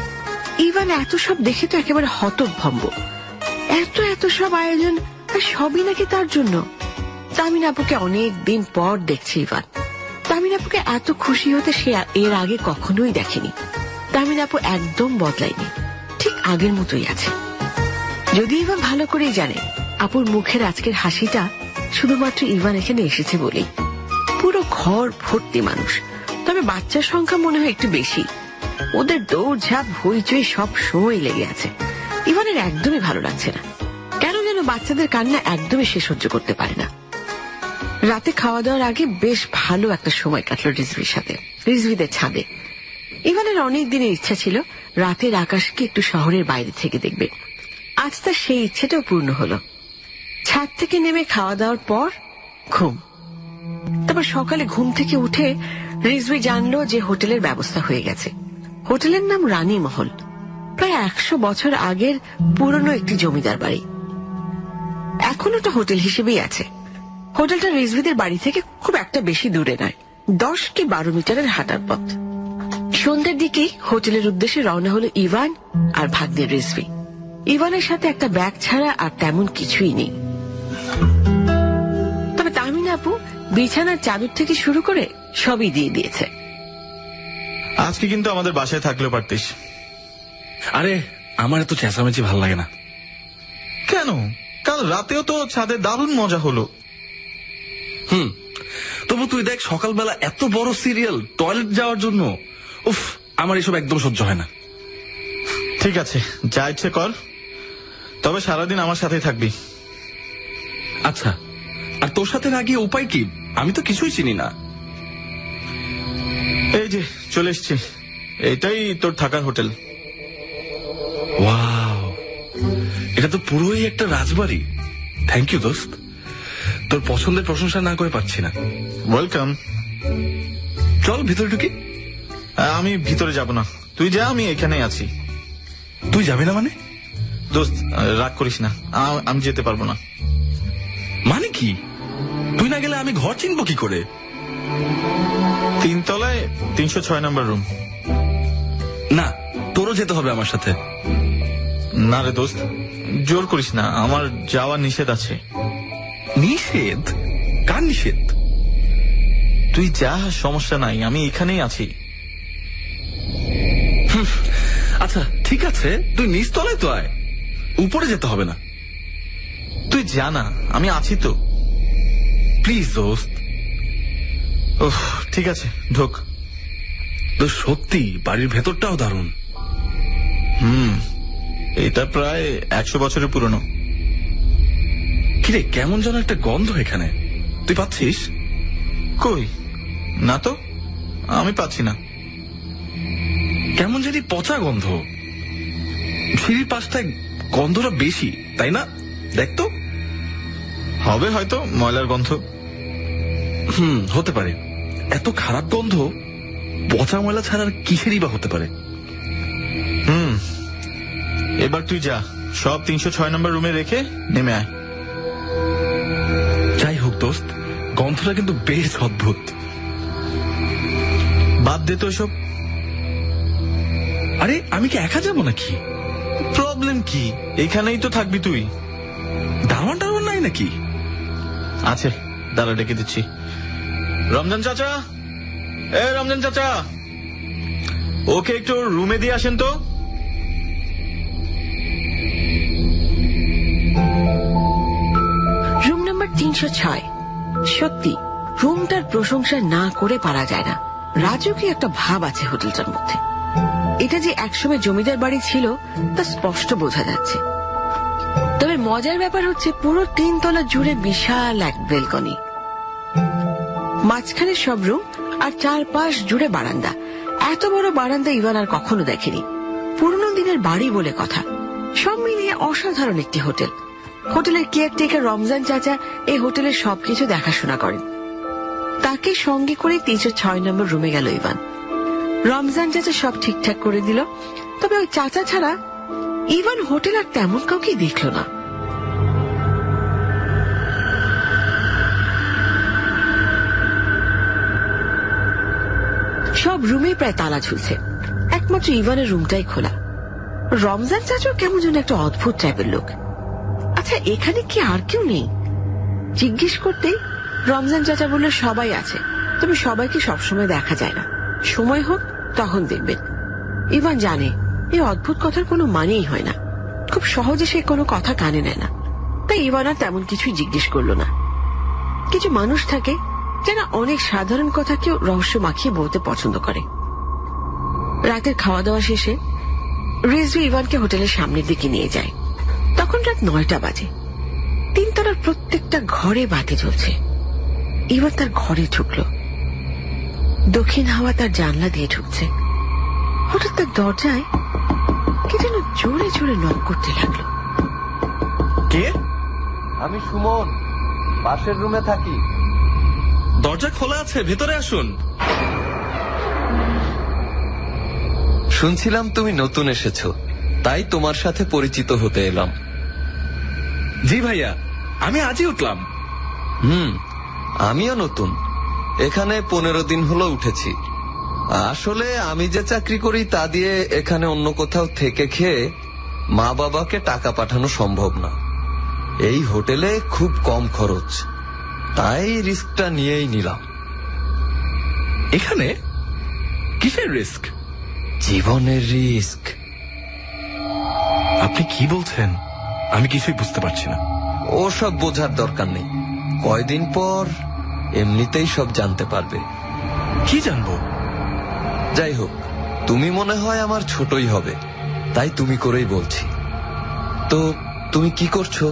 ইভান এত সব দেখে তো একেবারে হতভম্ব। এত এত সব আয়োজন, আর সবই নাকি তার জন্য। তামিন আপুকে অনেক দিন পর দেখছে ইভান। তামিন আপুকে এত খুশি হতে সে এর আগে কখনোই দেখেনি। তামিন আপু একদম বদলায়নি, ঠিক আগের মতোই আছে। যদি ইভান ভালো করেই জানে আপুর মুখের আজকের হাসিটা শুধুমাত্র ইভান এখানে এসেছে বলেই। পুরো ঘর ভর্তি মানুষ, তবে বাচ্চার সংখ্যা মনে হয় একটু বেশি। ওদের দৌড়ঝাঁপ হইচই সব সময় লেগে আছে। ইভানের একদমই ভালো লাগছে না, কেন যেন বাচ্চাদের কান্না একদমই সে সহ্য করতে পারে না। রাতে খাওয়া দাওয়ার আগে বেশ ভালো একটা সময় কাটলো রিজভির সাথে, রিজভিদের ছাদে। ইভানের অনেক দিনের ইচ্ছা ছিল রাতের আকাশকে একটু শহরের বাইরে থেকে দেখবে। আজ তার সেই ইচ্ছেটাও পূর্ণ হলো। ছাদ থেকে নেমে খাওয়া দাওয়ার পর ঘুম। তারপর সকালে ঘুম থেকে উঠে রিজভি জানলো যে হোটেলের ব্যবস্থা হয়ে গেছে। হোটেলের নাম রানী মহল, প্রায় 100 বছর আগের পুরনো একটি জমিদার বাড়ি। এখন ওটা হোটেল হিসেবেই আছে। হোটেলটা রিজভিদের বাড়ি থেকে খুব একটা বেশি দূরে নয়, 10 কি 12 মিটারের হাঁটার পথ। সন্ধ্যের দিকেই হোটেলের উদ্দেশ্যে রওনা হলো ইভান আর ভাগ্নের রিজভি। ইভানের সাথে একটা ব্যাগ ছাড়া আর তেমন কিছুই নেই। তবে তামিন আপু বিছানার চাদর থেকে শুরু করে সবই দিয়ে দিয়েছে। আজকে কিন্তু আমাদের বাসায় থাকলেও পারতিস। আরে আমার এত চেঁচামেচি ভাল লাগে না। কেন? কাল রাতেও তো ছাদে দারুণ মজা হলো। তবু তুই দেখ, সকালবেলা এত বড় সিরিয়াল, টয়লেট যাওয়ার জন্য। উফ, আমার এসব একদম সহ্য হয় না। ঠিক আছে, যা ইচ্ছে কর, তবে সারাদিন আমার সাথেই থাকবি। আচ্ছা, আর তোর সাথে না গিয়ে উপায় কি? আমি তো কিছুই চিনি না। এই যে চলে এসছি, এটাই তোর থাকার হোটেল। ওয়াও, এটা তো পুরোই একটা রাজবাড়ি। থ্যাংক ইউ দোস্ত, তোর পছন্দের প্রশংসা না করে পাচ্ছি না। ওয়েলকাম। চল ভিতরে ঢুকি। আমি ভিতরে যাব না, তুই যা, আমি এখানেই আছি। তুই যাবি না মানে? দোস্ত রাগ করিস না, আমি যেতে পারবো না। মানে কি? তুই না গেলে আমি ঘর চিনবো কি করে? 3 তলায় 306 নম্বর রুম। না, তোরও যেতে হবে আমার সাথে। না রে দোস্ত, জোর করিস না, আমার যাওয়ার নিষেধ আছে। নিষেধ? কার নিষেধ? তুই যা, সমস্যা নাই, আমি এখানেই আছি। আচ্ছা ঠিক আছে, তুই নিচতলায় তো আয়, উপরে যেতে হবে না। তুই জানা আমি আছি তো। প্লিজ দোস্ত। ওহ ঠিক আছে, ঢোক। তো সত্যি বাড়ির ভেতরটাও দারুণ। এটা প্রায় 100 বছরের পুরনো। কিরে, কেমন যেন একটা গন্ধ এখানে, তুই পাচ্ছিস? কই না তো, আমি পাচ্ছি না। কেমন জানি পচা গন্ধ। সিঁড়ির পাশটায় গন্ধটা বেশি, তাই না? দেখ তো। হবে হয়তো ময়লার গন্ধ। হতে পারে। এত খারাপ গন্ধ পচা ময়লা ছাড়া আর কিসেরই বা হতে পারে? এবার তুই যা, সব 306 নম্বর রুমে রেখে নেমে আয়। যাই হোক দোস্ত, গন্ধটা কিন্তু বেশ অদ্ভুত। বাদ দে তো এসব। আরে আমি কি একা যাবো নাকি? প্রবলেম কি? এখানেই তো থাকবি তুই। দারোয়ান টারোয়ান নাই নাকি? আছে, দাঁড়া ডেকে দিচ্ছি। রমজান চাচা, রমজান চাচা, ওকে একটু রুমে দিয়ে আসেন তো। Room number 306। সত্যি রুমটার প্রশংসা না করে পারা যায় না। রাজকীয় একটা ভাব আছে হোটেলটার মধ্যে। এটা যে একসময় জমিদার বাড়ি ছিল তা স্পষ্ট বোঝা যাচ্ছে। তবে মজার ব্যাপার হচ্ছে পুরো 3 তলা জুড়ে বিশাল এক বেলকনি, মাঝখানে সব রুম আর চারপাশ জুড়ে বারান্দা। এত বড় বারান্দা ইভান আর কখনো দেখেনি। পুরনো দিনের বাড়ি বলে কথা। সব মিলিয়ে অসাধারণ একটি হোটেল। হোটেলের কেয়ারটেকার রমজান চাচা এই হোটেলের সবকিছু দেখাশোনা করেন। তাকে সঙ্গে করে 306 নম্বর রুমে গেল ইভান। রমজান চাচা সব ঠিকঠাক করে দিল। তবে ওই চাচা ছাড়া ইভান হোটেল আর তেমন কাউকে দেখল না। সব রুমে প্রায় তালা ঝুলছে, একমাত্র ইভানের রুমটাই খোলা। রমজান চাচা কেমন যেন একটা অদ্ভুত টাইপের লোক। আচ্ছা, এখানে কি আর কেউ নেই? জিজ্ঞেস করতে রমজান চাচা বলল সবাই আছে, তবে সবাইকে সবসময় দেখা যায় না, সময় হোক তখন দেখবেন। ইভান জানে এই অদ্ভুত কথার কোনো মানেই হয় না, খুব সহজে সে কোনো কথা কানে নেয় না, তাই ইভান আর তেমন কিছুই জিজ্ঞেস করলো না। কিছু মানুষ থাকে যারা অনেক সাধারণ কথাকেও রহস্য মাখিয়ে বলতে পছন্দ করে। রাতের খাওয়া দাওয়া শেষে রিজভি ইভানকে হোটেলের সামনের দিকে নিয়ে যায়। তখন রাত 9টা বাজে। 3 তলার প্রত্যেকটা ঘরে বাতি জ্বলছে। ইভান তার ঘরে ঢুকল। দক্ষিণ হাওয়া তার জানলা দিয়ে ঢুকছে। হঠাৎ তার দরজায় কে যেন জোরে জোরে নক করতে লাগলো। কে? আমি সুমন, পাশের রুমে থাকি। দরজা খোলা আছে, ভেতরে আসুন। শুনছিলাম তুমি নতুন এসেছো, তাই তোমার সাথে পরিচিত হতে এলাম। জি ভাইয়া, আমি আজই উঠলাম। আমিও নতুন, এখানে 15 দিন হলো উঠেছি। আসলে আমি যে চাকরি করি তা দিয়ে এখানে অন্য কোথাও থেকে খেয়ে মা বাবাকে টাকা পাঠানো সম্ভব না। এই হোটেলে খুব কম খরচ, তাই রিস্কটা নিয়েই নিলাম। এখানে কিসের রিস্ক? জীবনের রিস্ক। আপনি কি বলছেন? আমি কিছুই বুঝতে পারছি না। ওসব বোঝার দরকার নেই, কয়দিন পর এমনিতেই সব জানতে পারবে। কি জানবো? যাই হোক, তুমি মনে হয় আমার ছোটই হবে, তাই তুমি করেই বলছি। তো তুমি কি করছো?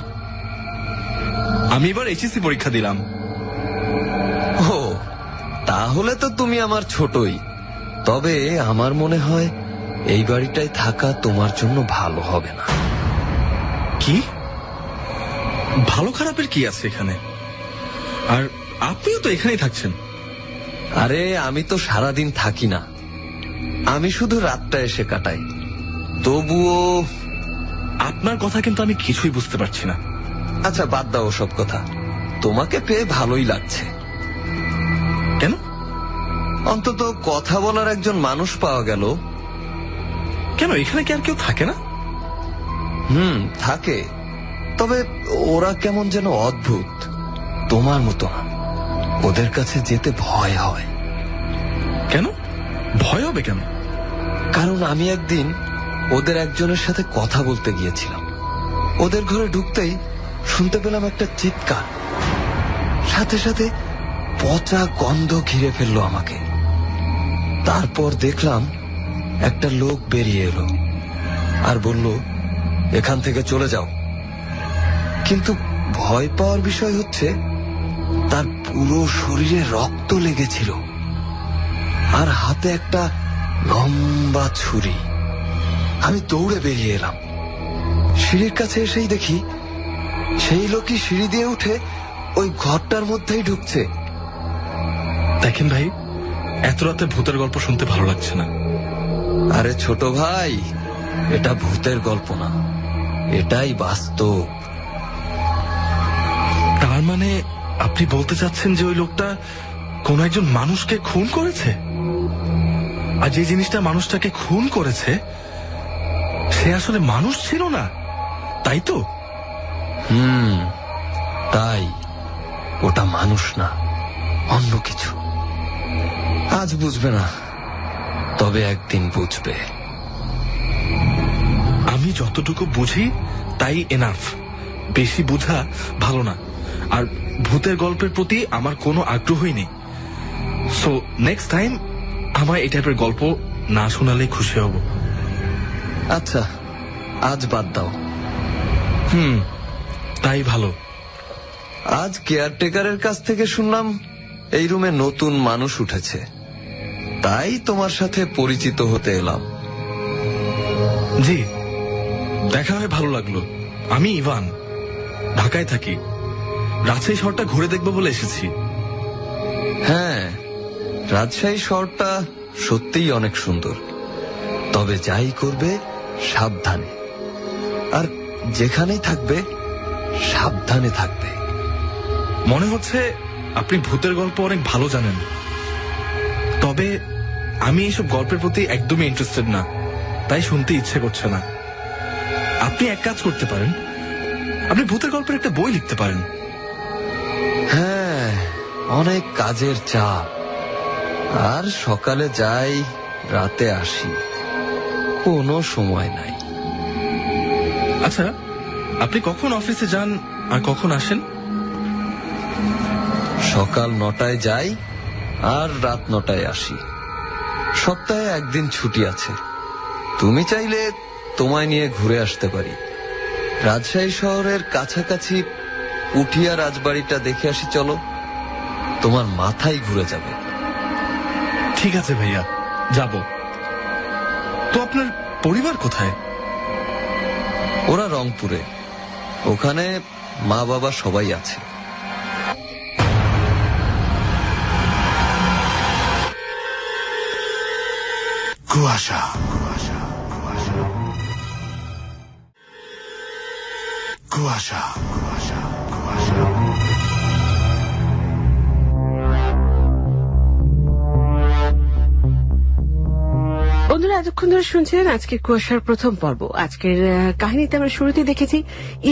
আমি এবার এইচএসসি পরীক্ষা দিলাম। ও, তাহলে তো তুমি আমার ছোটই। তবে আমার মনে হয় এই বাড়িটায় থাকা তোমার জন্য ভালো হবে না। কি? ভালো খারাপের কি আছে এখানে? আর আপনিও তো এখানেই থাকছেন। আরে আমি তো সারাদিন থাকি না, আমি শুধু রাতটা এসে কাটাই। তবুও আপনার কথা কিন্তু আমি কিছুই বুঝতে পারছি না। আচ্ছা, বাদ দাও সব কথা। তোমাকে পেয়ে ভালোই লাগছে। কেন? অন্তত কথা বলার একজন মানুষ পাওয়া গেল। কেন, এখানে কি আর কেউ থাকে না? থাকে, তবে ওরা কেমন যেন অদ্ভুত, তোমার মতো না। ওদের কাছে যেতে ভয় হয়। কেন ভয় হবে কেন? কারণ আমি একদিন ওদের একজনের সাথে কথা বলতে গিয়েছিলাম। ওদের ঘরে ঢুকতেই শুনতে পেলাম একটা চিৎকার, সাথে সাথে পচা গন্ধ ঘিরে ফেললো আমাকে। তারপর দেখলাম একটা লোক বেরিয়ে এলো আর বলল, এখান থেকে চলে যাও। কিন্তু ভয় পাওয়ার বিষয় হচ্ছে তার পুরো শরীরে রক্ত লেগেছিল আর হাতে একটা লম্বা ছুরি। আমি দৌড়ে বেরিয়ে এলাম। সিঁড়ির কাছে এসেই দেখি সেই লোকই সিঁড়ি দিয়ে উঠে ওই ঘরটার মধ্যেই ঢুকছে। দেখেন ভাই, এত রাতে ভূতের গল্প শুনতে ভালো লাগছে না। আরে ছোট ভাই, এটা ভূতের গল্প না, এটাই বাস্তব। তার মানে আপনি বলতে চাচ্ছেন যে ওই লোকটা কোন একজন মানুষকে খুন করেছে, আর যে জিনিসটা মানুষটাকে খুন করেছে সে আসলে মানুষ ছিল না, তাই তো? তাই ওটা মানুষ না, অন্য কিছু। আজ বুঝবে না, তবে একদিন বুঝবে। আমি যতটুকু বুঝি তাই এনাফ, বেশি বোঝা ভালো না। আর ভূতের গল্পের প্রতি আমার কোনো আগ্রহই নেই। সো নেক্সট টাইম আমায় এই টাইপের গল্প না শোনালে খুশি হব। আচ্ছা, আজ বাদ দাও। তাই ভালো। আজ কেয়ারটেকারের কাছ থেকে শুনলাম এই রুমে নতুন মানুষ উঠেছে, তাই তোমার সাথে পরিচিত হতে এলাম। জি, দেখা হয়ে ভালো লাগলো। আমি ইভান, ঢাকায় থাকি। রাজশাহী শহরটা ঘুরে দেখবো বলে এসেছি। হ্যাঁ, রাজশাহী শহরটা সত্যিই অনেক সুন্দর, তবে যাই করবে সাবধানে। আর যেখানেই থাকবে সাবধানে থাকবে। মনে হচ্ছে আপনি ভূতের গল্প অনেক ভালো জানেন, তবে আমি এইসব গল্পের প্রতি একদমই ইন্টারেস্টেড না, তাই শুনতে ইচ্ছে করছে না। আপনি এক কাজ করতে পারেন, আপনি ভূতের গল্পের একটা বই লিখতে পারেন। হ্যাঁ, অনেক কাজের চাপ, আর সকালে যাই রাতে আসি, কোনো সময় নাই। আচ্ছা, আপনি কখন অফিসে যান আর কখন আসেন? সকাল 9টায় যাই আর রাত 9টায় আসি। সপ্তাহে একদিন ছুটি আছে। তুমি চাইলে তোমায় নিয়ে ঘুরে আসতে পারি। রাজশাহী শহরের কাছাকাছি উঠিয়া রাজবাড়িটা দেখে আসি, চলো, তোমার মাথায় ঘুরে যাবে। ঠিক আছে ভাইয়া, যাব। তো আপনার পরিবার কোথায়? ওরা রংপুরে, ওখানে মা বাবা সবাই আছে। কুয়াশা কুয়াশা কুয়াশা কুয়াশা। বন্ধুরা, এতক্ষণ ধরে শুনছিলেন আজকের কুয়াশার প্রথম পর্ব। আজকের কাহিনীতে আমরা শুরুতে দেখেছি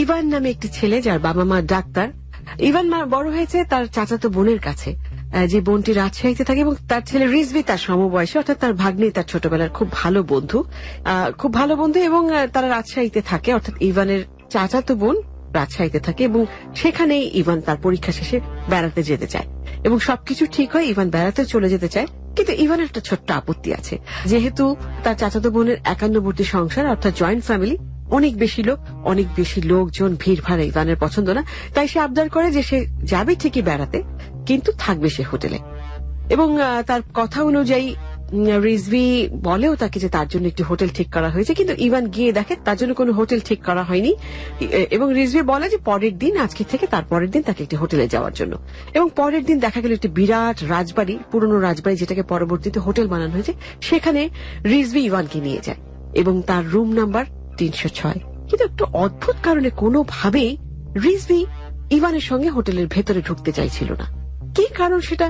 ইভান নামে একটি ছেলে, যার বাবা মা ডাক্তার। ইভান বড় হয়েছে তার চাচাতো বোনের কাছে, যে বোনটি রাজশাহীতে থাকে, এবং তার ছেলে রিজভি তার সমবয়সী, অর্থাৎ তার ভাগ্নি তার ছোটবেলার খুব ভালো বন্ধু, এবং তারা রাজশাহীতে থাকে, অর্থাৎ ইভানের চাচাতো বোন রাজশাহীতে থাকে, এবং সেখানেই ইভান তার পরীক্ষা শেষে বেড়াতে যেতে চায়, এবং সবকিছু ঠিক হয়, ইভান বেড়াতে চলে যেতে চায়। কিন্তু ইভানের একটা ছোট্ট আপত্তি আছে, যেহেতু তার চাচাতো বোনের একান্নবর্তী সংসার, অর্থাৎ জয়েন্ট ফ্যামিলি, অনেক বেশি লোকজন, ভিড় ভাড় ইভানের পছন্দ না। তাই সে আবদার করে যে সে যাবে ঠিকই বেড়াতে, কিন্তু থাকবে সে হোটেলে। এবং তার কথা অনুযায়ী রিজভি বলেও তাকে যে তার জন্য একটি হোটেল ঠিক করা হয়েছে, কিন্তু ইভান গিয়ে দেখে তার জন্য কোনো হোটেল ঠিক করা হয়নি। এবং রিজভি বলে যে পরের দিন, আজকে থেকে তার পরের দিন তাকে একটি হোটেলে যাওয়ার জন্য। এবং পরের দিন দেখা গেল একটি বিরাট রাজবাড়ি, পুরনো রাজবাড়ি, যেটাকে পরবর্তীতে হোটেল বানানো হয়েছে, সেখানে রিজভি ইভানকে নিয়ে যায় এবং তার রুম নাম্বার 306। কিন্তু একটু অদ্ভুত কারণে কোনোভাবেই রিজভি ইভানের সঙ্গে হোটেলের ভেতরে ঢুকতে চাইছিল না। কি কারণ সেটা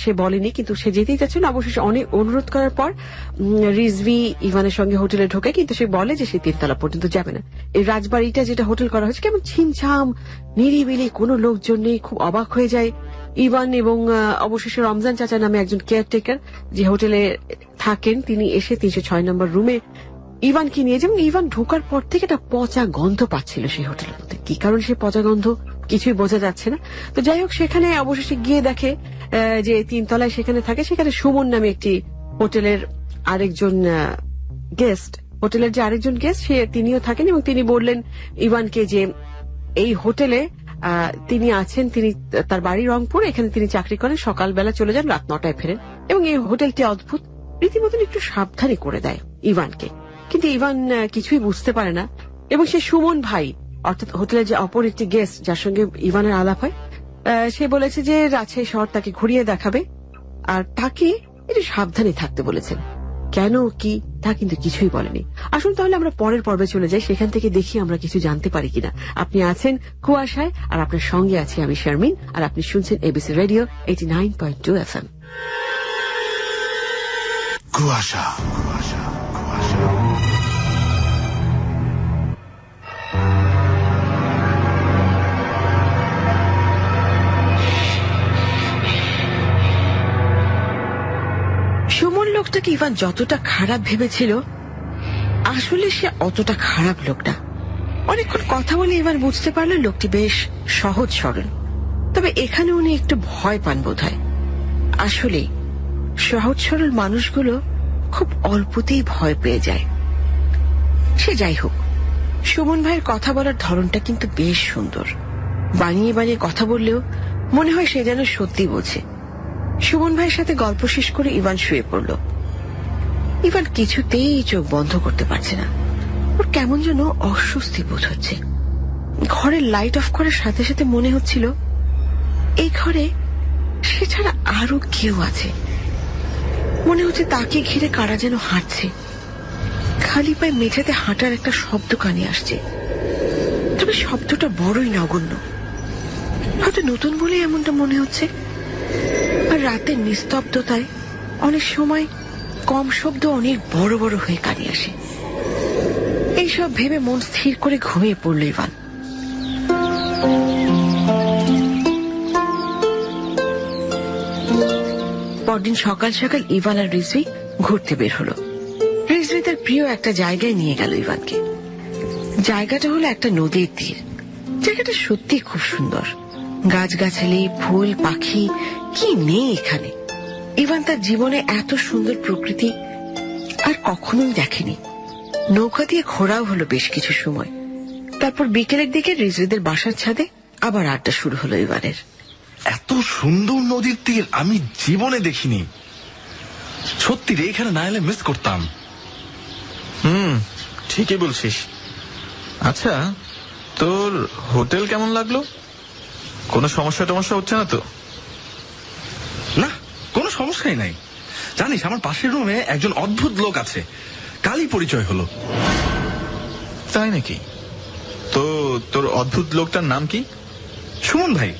সে বলেনি, কিন্তু সে যেতেই চাচ্ছিল। অবশেষে অনেক অনুরোধ করার পর রিজভি ইভানের সঙ্গে হোটেলে ঢোকে, কিন্তু সে বলে যে সে 3 তলা পর্যন্ত যাবে না। এই রাজবাড়িটা যেটা হোটেল করা হয়েছে কেমন ছিমছাম, নিরিবিলি, কোনো লোকজন নেই। খুব অবাক হয়ে যায় ইভান। এবং অবশেষে রমজান চাচা নামে একজন কেয়ারটেকার যে হোটেলে থাকেন, তিনি এসে 306 নম্বর রুমে ইভানকে নিয়ে যায়। এবং ইভান ঢোকার পর থেকে একটা পচা গন্ধ পাচ্ছিল সেই হোটেলের মধ্যে। কি কারণ সে পচা গন্ধ কিছুই বোঝা যাচ্ছে না। তো যাই হোক, সেখানে অবশেষে গিয়ে দেখে যে 3 তলায় সেখানে থাকে, সেখানে সুমন নামে একটি হোটেলের আরেকজন গেস্ট, তিনিও থাকেন। এবং তিনি বললেন ইভানকে যে এই হোটেলে তিনি আছেন, তিনি তার বাড়ি রংপুর, এখানে তিনি চাকরি করেন, সকালবেলা চলে যান, রাত 9টায় ফেরেন। এবং এই হোটেলটি অদ্ভুত, রীতিমতন একটু সাবধানী করে দেয় ইভানকে। কিন্তু ইভান কিছুই বুঝতে পারে না। এবং সে সুমন ভাই, অর্থাৎ হোটেলের যে অপর একটি গেস্ট যার সঙ্গে ইভানের আলাপ হয়, সে বলেছে যে রাজশাহী শহর তাকে ঘুরিয়ে দেখাবে, আর তাকে একটু সাবধানে থাকতে বলেছেন। কেন কি তা কিন্তু কিছুই বলেনি। আসুন তাহলে আমরা পরের পর্বে চলে যাই, সেখান থেকে দেখি আমরা কিছু জানতে পারি কিনা। আপনি আছেন কুয়াশায়, আর আপনার সঙ্গে আছি আমি শারমিন, আর আপনি শুনছেন এবিসি রেডিও 89.2 FM। কুয়াশা কুয়াশা কুয়াশা। সুমন লোকটাকে ইভান যতটা খারাপ ভেবেছিল, আসলে সে অতটা খারাপ লোক না। অনেকক্ষণ কথা বলে ইভান বুঝতে পারল লোকটি বেশ সহজ সরল। তবে এখানে উনি একটু ভয় পান বোধ হয়। আসলে সহজ সরল মানুষগুলো খুব অল্পতেই ভয় পেয়ে যায়। সে যাই হোক, সুমন ভাইয়ের কথা বলার ধরনটা কিন্তু বেশ সুন্দর। বানিয়ে বানিয়ে কথা বললেও মনে হয় সে যেন সত্যি বোঝে। সুমন ভাইয়ের সাথে গল্প শেষ করে ইভান শুয়ে পড়ল। ইভান কিছুতেই চোখ বন্ধ করতে পারছে না। ওর কেমন যেন অস্বস্তি বোধ হচ্ছে। ঘরের লাইট অফ করার সাথে সাথে মনে হচ্ছিল এই ঘরে সে ছাড়া আরো কেউ আছে। মনে হচ্ছে তাকে ঘিরে কারা যেন হাঁটছে। খালি পায়ে মেঝেতে হাঁটার একটা শব্দ কানে আসছে। তবে শব্দটা বড়ই নগণ্য। হয়তো নতুন বলে এমনটা মনে হচ্ছে। আর রাতের নিস্তব্ধতায় অনেক সময় কম শব্দ অনেক বড় বড় হয়ে কানে আসে। এইসব ভেবে মন স্থির করে ঘুমিয়ে পড়ল ইভান। পরদিন সকাল সকাল ইভান আর রিজভি ঘুরতে বের হলো। রিজভি তার প্রিয় একটা জায়গায় নিয়ে গেল ইভানকে। জায়গাটা হলো একটা নদীর তীর। জায়গাটা সত্যি খুব সুন্দর, গাছগাছালি, ফুল, পাখি, কি নেই এখানে। ইভান তার জীবনে এত সুন্দর প্রকৃতি আর কখনোই দেখেনি। নৌকা দিয়ে ঘোরাও হলো বেশ কিছু সময়। তারপর বিকেলের দিকে রিজভিদের বাসার ছাদে আবার আড্ডা শুরু হলো ইভানের। এত সুন্দর নদীর তীর আমি জীবনে দেখিনি। সত্যি রে, এখানে না এলে মিস করতাম। ঠিকই বলছিস। আচ্ছা, তোর হোটেল কেমন লাগলো? কোনো সমস্যা টমস্যা হচ্ছে না তো? না, কোনো সমস্যাই নাই। জানিস, আমার পাশের রুমে একজন অদ্ভুত লোক আছে, কালই পরিচয় হলো। তাই নাকি? তো তোর অদ্ভুত লোকটার নাম কি? সুমন ভাই।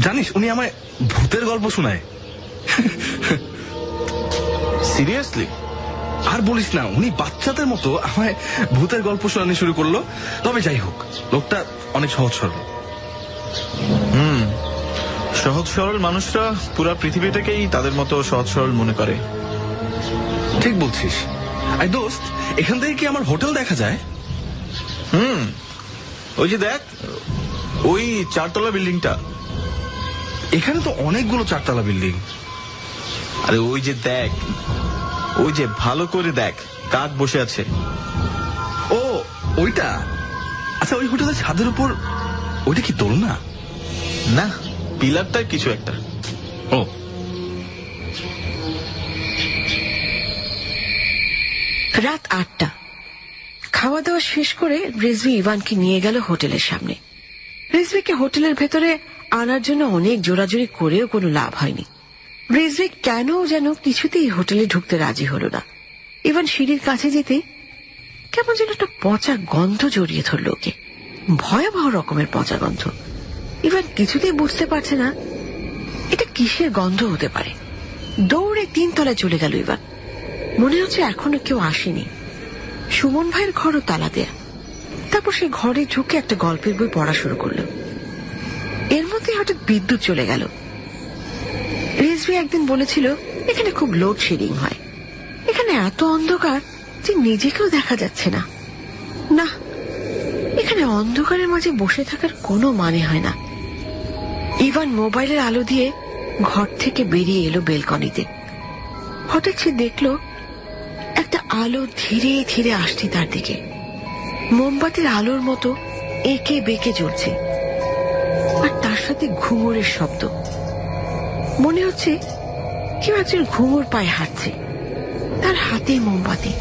জানিস, উনি আমায় ভূতের গল্প শোনায়। সিরিয়াসলি? আর বলিস না, উনি বাচ্চাদের মতো আমায় ভূতের গল্প শোনানো শুরু করলো। তবে যাই হোক, লোকটা অনেক সহজ সরল। সহজ সরল মানুষরা পুরা পৃথিবীটাকেই তাদের মতো সহজ সরল মনে করে। ঠিক বলছিস। আই দোস্ত, এখান থেকে কি আমার হোটেল দেখা যায়? ওই যে দেখ, ওই 4তলা বিল্ডিংটা। এখানে তো অনেকগুলো 4তলা বিল্ডিং। আরে ওই যে দেখ, ওই যে ভালো করে দেখ, কাক বসে আছে। ও, ওইটা? আচ্ছা, ওই হোটেলের ছাদের উপর ওইটা কি দোলনা? না, পিলারটার কিছু একটা। ও, রাত 8টা। খাওয়া দাওয়া শেষ করে রিজভি ইভানকে নিয়ে গেল হোটেলের সামনে। রিজভিকে হোটেলের ভেতরে আনার জন্য অনেক জোরাজুরি করেও কোনো লাভ হয়নি। রিজভি কেন যেন কিছুতেই হোটেলে ঢুকতে রাজি হলো না। ইভান সিঁড়ির কাছে যেতে কেমন যেন একটা পচা গন্ধ জড়িয়ে ধরল ওকে। ভয়াবহ রকমের পচা গন্ধ। ইভান কিছুতেই বুঝতে পারছে না এটা কিসের গন্ধ হতে পারে। দৌড়ে 3 তলায় চলে গেল ইভান। মনে হচ্ছে এখনো কেউ আসেনি। সুমন ভাইয়ের ঘরও তালা দেয়া। তারপর সে ঘরে ঢুকে একটা গল্পের বই পড়া শুরু করলো। এর মধ্যে হঠাৎ বিদ্যুৎ চলে গেল। রিজভি একদিন বলেছিল এখানে খুব লোডশেডিং হয়। এখানে এত অন্ধকার যে নিজেকেও দেখা যাচ্ছে না। না, এখানে অন্ধকারের মাঝে বসে থাকার কোনো মানে হয় না। ইভান মোবাইলের আলো দিয়ে ঘর থেকে বেরিয়ে এলো বেলকনিতে। হঠাৎ সে দেখলো একটা আলো ধীরে ধীরে আসছে তার দিকে। মোমবাতির আলোর মতো এঁকে বেঁকে জ্বলছে, আর তার সাথে ঘুঙুরের শব্দ। মনে হচ্ছে কেউ একজন ঘুঙুর পায়ে হাঁটছে, তার হাতে মোমবাতি।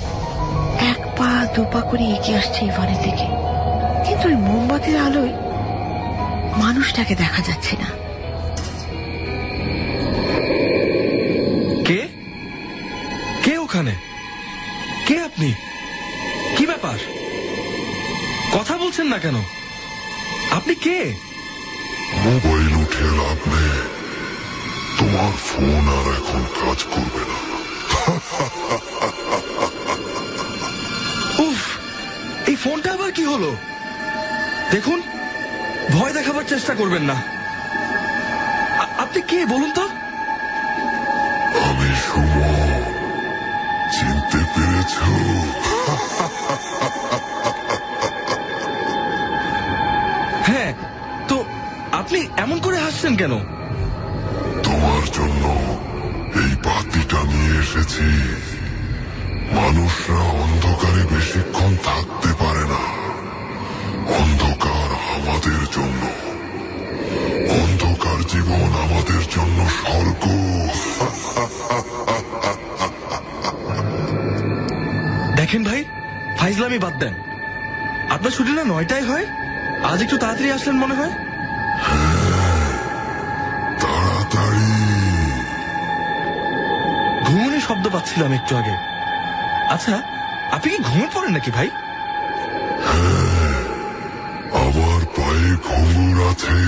1 পা 2 পা করে এগিয়ে আসছে ইভানের দিকে, কিন্তু ওই মোমবাতির আলোয় মানুষটাকে দেখা যাচ্ছে না। কে কে ওখানে? কে আপনি? কি ব্যাপার? কথা বলছেন না কেন? আপনি কে? মোবাইল উঠে লাভ নেই, তোমার ফোন আর এখন কাজ করবে না। উফ, এই ফোনটা আবার কি হলো? দেখুন, ভয় দেখাবার চেষ্টা করবেন না। আপনি কে বলুন তো? আমি সুমন, চিনতে পেরেছ? হ্যাঁ, তো আপনি এমন করে হাসছেন কেন? তোমার জন্য এই বাতিটা নিয়ে এসেছি। মানুষরা অন্ধকারে বেশিক্ষণ থাকতে পারে না। অন্ধকার আমাদের জন্য, অন্ধকার জীবন আমাদের জন্য স্বর্গ। দেখেন ভাই, ফাইজলামি বাদ দেন। আপনার ছুটি না 9টায় হয়? আজ একটু তাড়াতাড়ি আসলেন মনে হয়। তাড়াতাড়ি। ঘুমনের শব্দ পাচ্ছিলাম একটু আগে। আচ্ছা, আপনি কি ঘুমিয়ে পড়েন নাকি ভাই? ঘুঙুর আছে।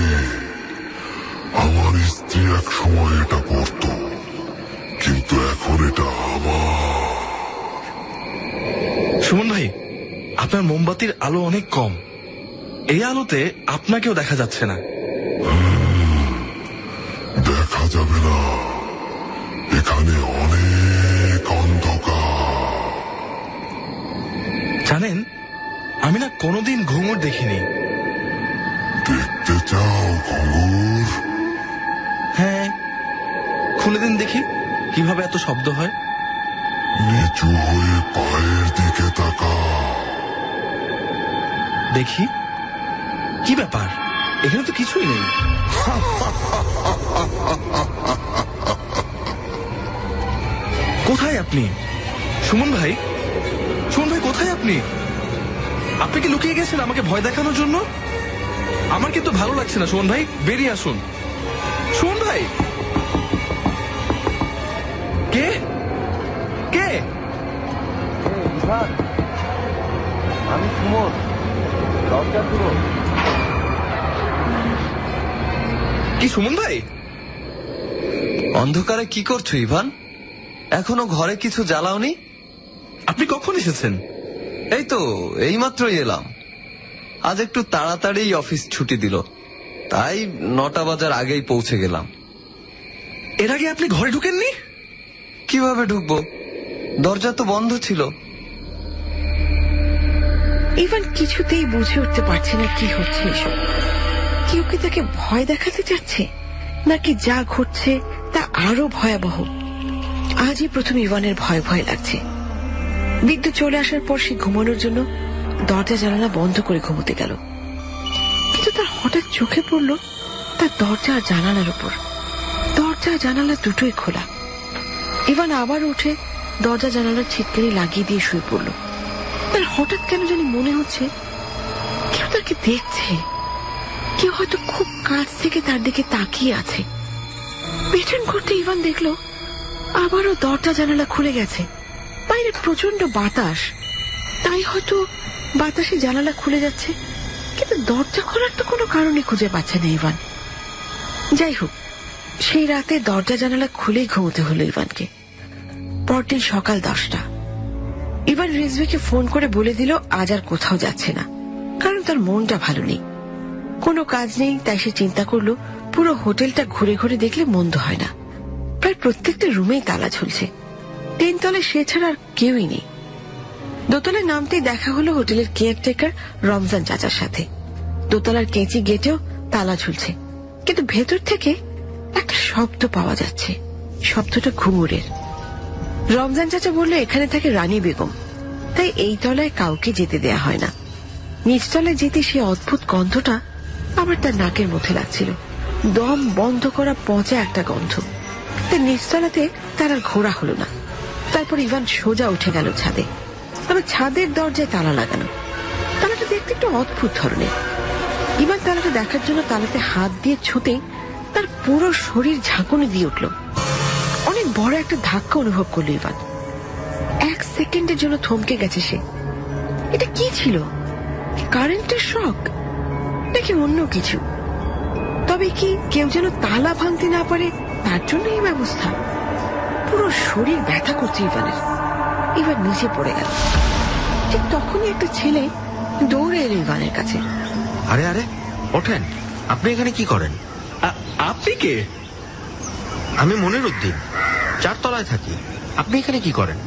আমার স্ত্রী এক সময় এটা পরত, কিন্তু এখন এটা আমার। সুমন ভাই, আপনার মোমবাতির আলো অনেক কম। এই আলোতে আপনাকেও দেখা যাচ্ছে না। দেখা যাবে না, এখানে অনেক অন্ধকার। জানেন, আমি না কোনোদিন ঘুঙুর দেখিনি। দেখতে চাও ঘুঙুর? হ্যাঁ, খুলে দিন দেখি কিভাবে এত শব্দ হয়। নিচু হয়ে পায়ের দিকে তাকা। দেখি কি ব্যাপার, এখানে তো কিছুই নেই। কোথায় আপনি সুমন ভাই? সুমন ভাই, কোথায় আপনি? আপনি কি লুকিয়ে গেছেন আমাকে ভয় দেখানোর জন্য? আমার কিন্তু ভালো লাগছে না সুমন ভাই, বেরিয়ে আসুন। সুমন ভাই, কে কে? আমি সুমন, দরজা খুলো। কি সুমন ভাই? অন্ধকারে কি করছো ইভান? এখনো ঘরে কিছু জ্বালাওনি? আপনি কখন এসেছেন? এই তো এইমাত্রই এলাম। আজ একটু তাড়াতাড়ি অফিস ছুটি দিল, তাই 9টা বাজার আগেই পৌঁছে গেলাম। এর আগে আপনি ঘরে ঢুকেননি? কিভাবে ঢুকবো? দরজা তো বন্ধ ছিল। ইভান কিছুতেই বুঝে উঠতে পারছে না কি হচ্ছে এসব। কেউ কি তাকে ভয় দেখাতে চাচ্ছে, নাকি যা ঘটছে তা আরো ভয়াবহ? আজই প্রথম ইভানের ভয় ভয় লাগছে। বিদ্যুৎ চলে আসার পর সে ঘুমানোর জন্য দরজা জানালা বন্ধ করে ঘুমোতে গেল, কিন্তু তার হঠাৎ চোখে পড়ল তার দরজা আর জানালার উপর। দরজা জানালা দুটোই খোলা। ইভান আবার উঠে দরজা জানালার ছিটকানি লাগিয়ে দিয়ে শুয়ে পড়ল। তার হঠাৎ কেন জানি মনে হচ্ছে কেউ তাকে দেখছে। কেউ হয়তো খুব কাছ থেকে তার দিকে তাকিয়ে আছে। পেছন করতে ইভান দেখলো আবারও দরজা জানালা খুলে গেছে। বাইরে প্রচন্ড বাতাস, তাই হয়তো বাতাসে জানালা খুলে যাচ্ছে, কিন্তু দরজা খোলার তো কোনো কারণই খুঁজে পাচ্ছে না ইভান। যাই হোক, সেই রাতে দরজা জানালা খুলেই ঘুমোতে হলো ইভানকে। পরদিন সকাল 10টা। ইভান রিজভিকে ফোন করে বলে দিল আজ আর কোথাও যাচ্ছে না, কারণ তার মনটা ভালো নেই। কোনো কাজ নেই, তাই সে চিন্তা করলো পুরো হোটেলটা ঘুরে ঘুরে দেখলে মন্দ হয় না। প্রায় প্রত্যেকটা রুমেই তালা ঝুলছে। 3 তলায় সে ছাড়া আর কেউই নেই। দোতলায় নামতেই দেখা হলো হোটেলের কেয়ারটেকার রমজান চাচার সাথে। দোতলার কেঁচি গেটেও তালা ঝুলছে, কিন্তু ভেতর থেকে একটা শব্দ পাওয়া যাচ্ছে। শব্দটা ঘুঙুরের। রমজান চাচা বলল এখানে থাকে রানী বেগম, তাই এই তলায় কাউকে যেতে দেয়া হয় না। নিচতলায় যেতে সে অদ্ভুত গন্ধটা আবার তার নাকের মধ্যে লাগছিল। দম বন্ধ করা পচা একটা গন্ধ। তাই নিচতলাতে তার আর ঘোরা হলো না। তারপর ইভান সোজা উঠে গেল ছাদে। আবার ছাদের দরজায় তালা লাগানো। তালাটা দেখতে একটু অদ্ভুত ধরনের। ইভান তালাটা দেখার জন্য তালাতে হাত দিয়ে ছুঁতেই তার পুরো শরীর ঝাঁকুনি দিয়ে উঠল। অনেক বড় একটা ধাক্কা অনুভব করলো ইভান। 1 সেকেন্ডের জন্য থমকে গেছে সে। এটা কি ছিল? কারেন্টের শক নাকি অন্য কিছু? তবে কি কেউ যেন তালা ভাঙতে না পারে তার জন্য এই ব্যবস্থা? পুরো শরীর ব্যথা করছে ইভানের। ইভান নিচে পড়ে গেল। ঠিক তখনই একটা ছেলে দৌড়ে এলো ইভানের কাছে। আরে আরে, ওঠেন। আপনি এখানে কি করেন? আপনি কে? আমি মনিরউদ্দিন, 4 তলায় থাকি। আপনি এখানে কি করেন?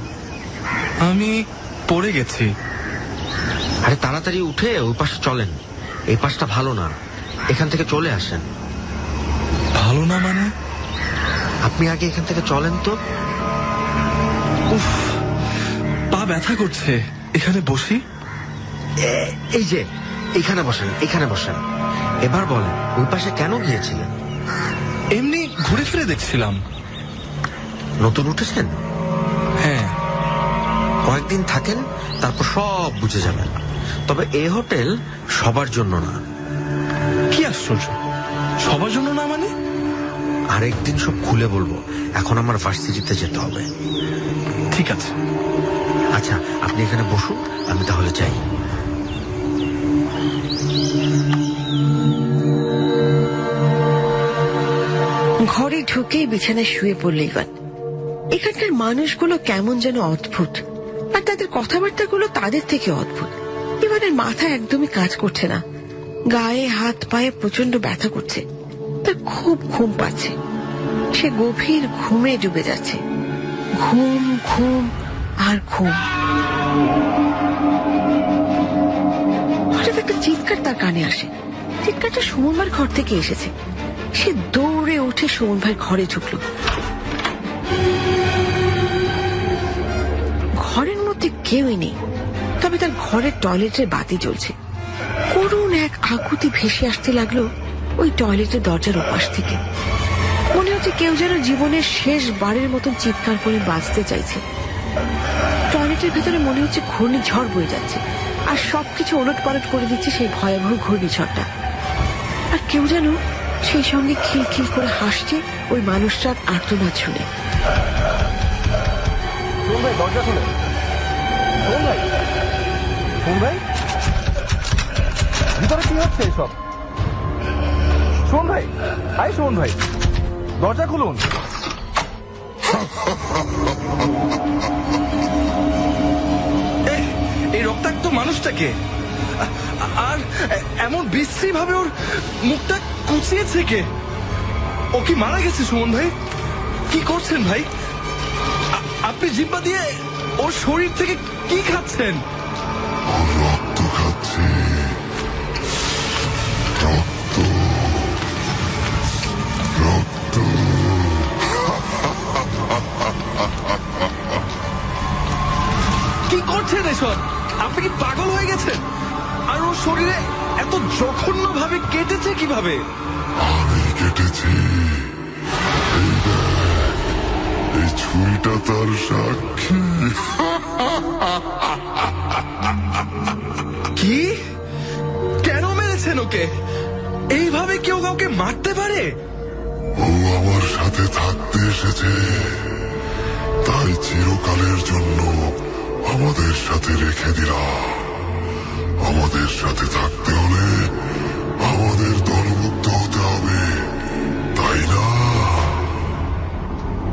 আমি পড়ে গেছি। আরে তাড়াতাড়ি উঠে ওই পাশে চলেন। এই পাশটা ভালো না, এখান থেকে চলে আসেন। ভালো না মানে? আপনি আগে এখান থেকে চলেন তো। উফ, পা ব্যথা করছে। এখানে বসি? এই যে এখানে বসেন, এখানে বসেন। এবার বলেন, ওই পাশে কেন গিয়েছিলেন? এমনি ঘুরে ফিরে দেখছিলাম। নতুন উঠেছেন? হ্যাঁ। কয়েকদিন থাকেন, তারপর সব বুঝে যাবেন। তবে এই হোটেল সবার জন্য না। কি আশ্চর্য, সবার জন্য না মানে? আরেকদিন সব খুলে বলবো, এখন আমার ভার্সিটিতে যেতে হবে। ঠিক আছে। আচ্ছা, আপনি এখানে বসুন, আমি তাহলে যাই। ঘরে ঢুকেই বিছানায় শুয়ে পড়ল ইভান। এখানকার মানুষগুলো কেমন যেন অদ্ভুত, আর তাদের কথাবার্তাগুলো তাদের থেকে অদ্ভুত। ইভানের মাথা একদমই কাজ করছে না, গায়ে হাত পায়ে প্রচন্ড ব্যথা করছে, তার খুব ঘুম পাচ্ছে। সে গভীর ঘুমে ডুবে যাচ্ছে, ঘুম ঘুম আর ঘুম। হঠাৎ একটা চিৎকার তার কানে আসে। চিৎকারটা সুমন ভাইয়ের ঘর থেকে এসেছে। সে দৌড়ে উঠে সুমন ভাইয়ের ঘরে ঢুকল। ঘরের মধ্যে কেউই নেই, তবে তার ঘরের টয়লেটের বাতি জ্বলছে। করুণ এক আকুতি ভেসে আসতে লাগলো ওই টয়লেটের দরজার ওপাশ থেকে। মনে হচ্ছে কেউ যেন জীবনের শেষ বারের মতন চিৎকার করে বাঁচতে চাইছে। টয়লেটের ভেতরে মনে হচ্ছে ঘূর্ণিঝড় বয়ে যাচ্ছে, আর সবকিছু ওলটপালট করে দিচ্ছে সেই ভয়াবহ ঘূর্ণিঝড়টা। আর কেউ যেন সেই সঙ্গে খিলখিল করে হাসছে ওই মানুষটার আর্তনাদ শুনে। দরজা খুলে, ভিতরে কি হচ্ছে এসব? শোন ভাই, আই শোন ভাই, দরজা খুলুন। এই রক্তাক্ত মানুষটাকে, আর এমন বিশ্রী ভাবে ওর মুখটা কুচিয়েছে কে? ও কি মারা গেছে সুমন ভাই? কি করছেন ভাই? আপনি জিহ্বা দিয়ে ওর শরীর থেকে কি খাচ্ছেন? রক্ত খাচ্ছি, রক্ত, রক্ত। কি করছেন এসব? আপনি কি পাগল হয়ে গেছেন? আর ওর শরীরে এত জঘন্য ভাবে কেটেছে কিভাবে? আমি কেটেছি, এই দেখ, এই ছুরিটা তার সাক্ষী। কি? কেন মেরেছেন ওকে? এইভাবে কেউ কাউকে মারতে পারে? ও আমার সাথে থাকতে এসেছে, তাই চিরকালের জন্য আমাদের সাথে রেখে দিলাম। আমাদের সাথে থাকতে হলে আমাদের দলমুক্ত হতে হবে, তাই না?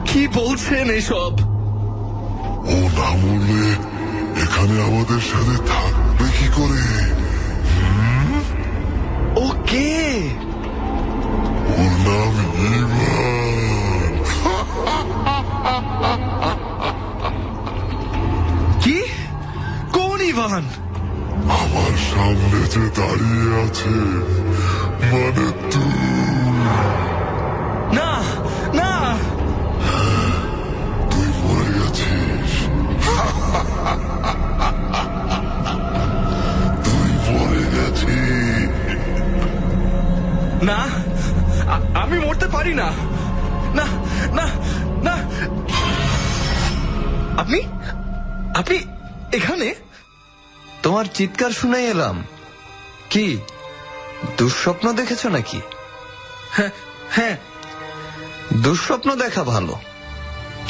কি বলছেন এসব? ও না মরলে এখানে আমাদের সাথে থাকবে কি করে? ও কে? ওর নাম ইভান। কি? কোন ইভান? আমার সামনে যে দাঁড়িয়ে আছে, মানে তুই। না না, তুই মরে গেছিস, তুই মরে গেছিস। না, আমি মরতে পারি না। না না না। আপনি আপনি এখানে? তোমার চিৎকার শুনেই এলাম। কি দুঃস্বপ্ন দেখেছো নাকি? হ্যাঁ হ্যাঁ। দুঃস্বপ্ন দেখা ভালো।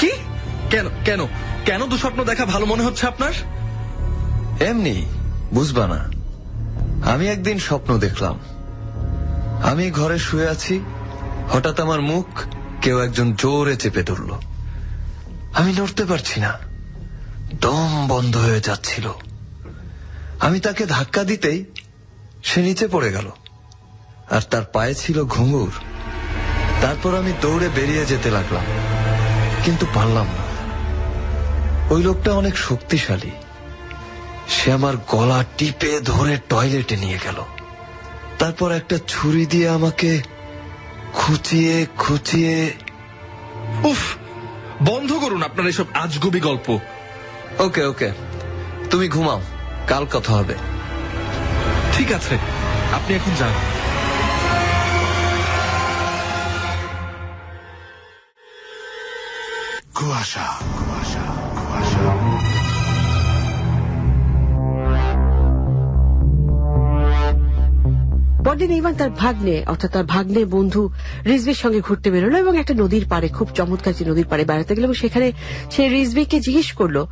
কি? কেন কেন কেন দুঃস্বপ্ন দেখা ভালো মনে হচ্ছে আপনার? এমনি বুঝবা না। আমি একদিন স্বপ্ন দেখলাম, আমি ঘরে শুয়ে আছি, হঠাৎ আমার মুখ কেউ একজন জোরে চেপে ধরল। আমি নড়তে পারছি না, দম বন্ধ হয়ে যাচ্ছিল। আমি তাকে ধাক্কা দিতেই সে নিচে পড়ে গেল, আর তার পায়ে ছিল ঘুঙুর। তারপর আমি দৌড়ে বেরিয়ে যেতে লাগলাম, কিন্তু পারলাম না। ওই লোকটা অনেক শক্তিশালী। সে আমার গলা টিপে ধরে টয়লেটে নিয়ে গেল, তারপর একটা ছুরি দিয়ে আমাকে খুঁচিয়ে খুঁচিয়ে। উফ, বন্ধ করুন আপনার এসব আজগুবি গল্প। ওকে ওকে, তুমি ঘুমাও, কাল কথা হবে। ঠিক আছে, আপনি এখন যান। কুয়াশা, কুয়াশা, কুয়াশা। পরদিন ইভান তার ভাগ্নে অর্থাৎ তার ভাগ্নে বন্ধু রিজভির সঙ্গে ঘুরতে বেরোলো এবং একটা নদীর পাড়ে, খুব চমৎকার যে নদীর পাড়ে বেড়াতে গেল এবং সেখানে সে রিজভিকে জিজ্ঞেস করলো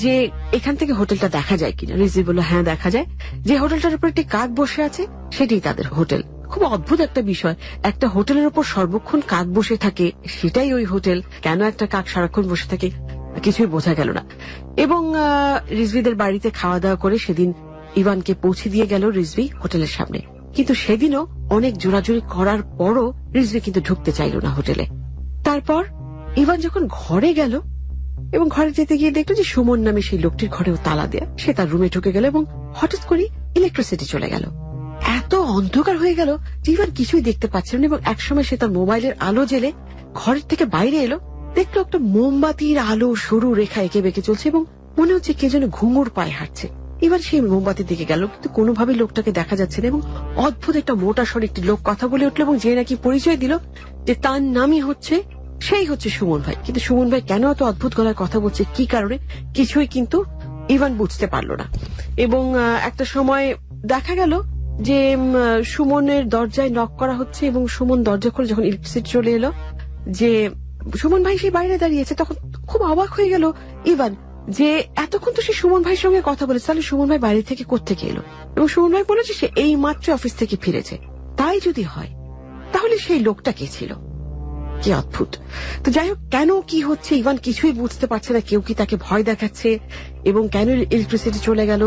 যে এখান থেকে হোটেলটা দেখা যায় কিনা। রিজভি বলল হ্যাঁ দেখা যায়, যে হোটেলটার উপর একটি কাক বসে আছে সেটাই তাদের হোটেল। খুব অদ্ভুত একটা বিষয়, একটা হোটেলের উপর সর্বক্ষণ কাক বসে থাকে, সেটাই ওই হোটেল। কেন একটা কাক সারাক্ষণ বসে থাকে কিছুই বোঝা গেল না। এবং রিজভিদের বাড়িতে খাওয়া দাওয়া করে সেদিন ইভানকে পৌঁছে দিয়ে গেল রিজভি হোটেলের সামনে। কিন্তু সেদিনও অনেক জোরাজুরি করার পরও রিজভি কিন্তু ঢুকতে চাইল না হোটেলে। তারপর ইভান যখন ঘরে গেল এবং ঘরে যেতে গিয়ে দেখলো যে সুমন নামে সেই লোকটির ঘরেও তালা দেয়া, সে তার রুমে ঢুকে গেল এবং হঠাৎ করে ইলেকট্রিসিটি চলে গেল। এত অন্ধকার হয়ে গেল যে ইভান কিছুই দেখতে পাচ্ছিল না এবং একসময় সে তার মোবাইলের আলো জেলে ঘরের থেকে বাইরে এলো, দেখলো একটা মোমবাতির আলো সরু রেখা এঁকে বেঁকে চলছে এবং মনে হচ্ছে কে যেন ঘুঙুর পায়ে হাঁটছে। এবার সেই মোমবাতির দিকে গেল, কিন্তু কোনোভাবে লোকটাকে দেখা যাচ্ছে না এবং অদ্ভুত একটা মোটা স্বরে একটি লোক কথা বলে উঠলো এবং যে নাকি পরিচয় দিল যে তার নামই হচ্ছে সুমন ভাই। কিন্তু সুমন ভাই কেন এত অদ্ভুত গলায় কথা বলছে, কি কারণে, কিছুই কিন্তু ইভান বুঝতে পারলো না। এবং একটা সময় দেখা গেল যে সুমনের দরজায় নক করা হচ্ছে এবং সুমন দরজা খুলে যখন ইলেকট্রিসিটি চলে এলো যে সুমন ভাই সেই বাইরে দাঁড়িয়েছে, তখন খুব অবাক হয়ে গেল ইভান যে এতক্ষণ তো সে সুমন ভাইয়ের সঙ্গে কথা বলেছে, তাহলে সুমন ভাই বাইরে থেকে কোত্থেকে এলো। এবং সুমন ভাই বলেছে সে এই মাত্র অফিস থেকে ফিরেছে। তাই যদি হয় তাহলে সেই লোকটা কে ছিল, কি অদ্ভুত। তো যাই হোক, কেন কি হচ্ছে ইভান কিছুই বুঝতে পারছে না। কেউ কি তাকে ভয় দেখাচ্ছে এবং কেন ইলেকট্রিসিটি চলে গেল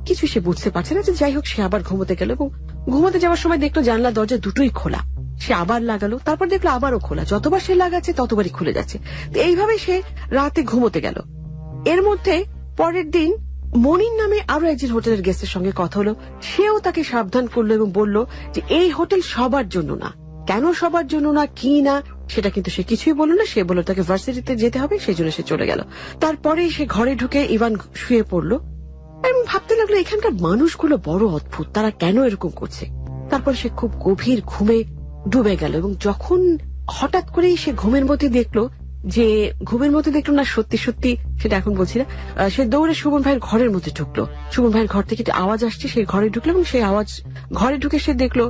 কিছু সে বুঝতে পারছে না। যাই হোক, সে আবার ঘুমোতে গেল এবং ঘুমোতে যাওয়ার সময় দেখলো জানলা দরজা দুটোই খোলা। সে আবার লাগালো, তারপর দেখলো আবারও খোলা। যতবার সে লাগাচ্ছে ততবারই খুলে যাচ্ছে। তো এইভাবে সে রাতে ঘুমোতে গেল। এর মধ্যে পরের দিন মনির নামে আরো একজন হোটেলের গেস্টের সঙ্গে কথা হলো। সেও তাকে সাবধান করলো এবং বলল যে এই হোটেল সবার জন্য না। কেন সবার জন্য না, কি না, সেটা কিন্তু সে কিছুই বলল না। সে বলল তাকে ভার্সিটিতে যেতে হবে, সেই জন্য সে চলে গেল। তারপরে সে ঘরে ঢুকে ইভান শুয়ে পড়লো এবং ভাবতে লাগলো এখানকার মানুষগুলো বড় অদ্ভুত, তারা কেন এরকম করছে। তারপর সে খুব গভীর ঘুমে ডুবে গেল এবং যখন হঠাৎ করেই সে ঘুমের মধ্যে দেখলো না, সত্যি সত্যি সেটা এখন বলছি না, সে দৌড়ে সুমন ভাইয়ের ঘরের মধ্যে ঢুকলো। সুমন ভাইয়ের ঘর থেকে একটা আওয়াজ আসছে, সেই ঘরে ঢুকলো এবং সেই আওয়াজ ঘরে ঢুকে সে দেখলো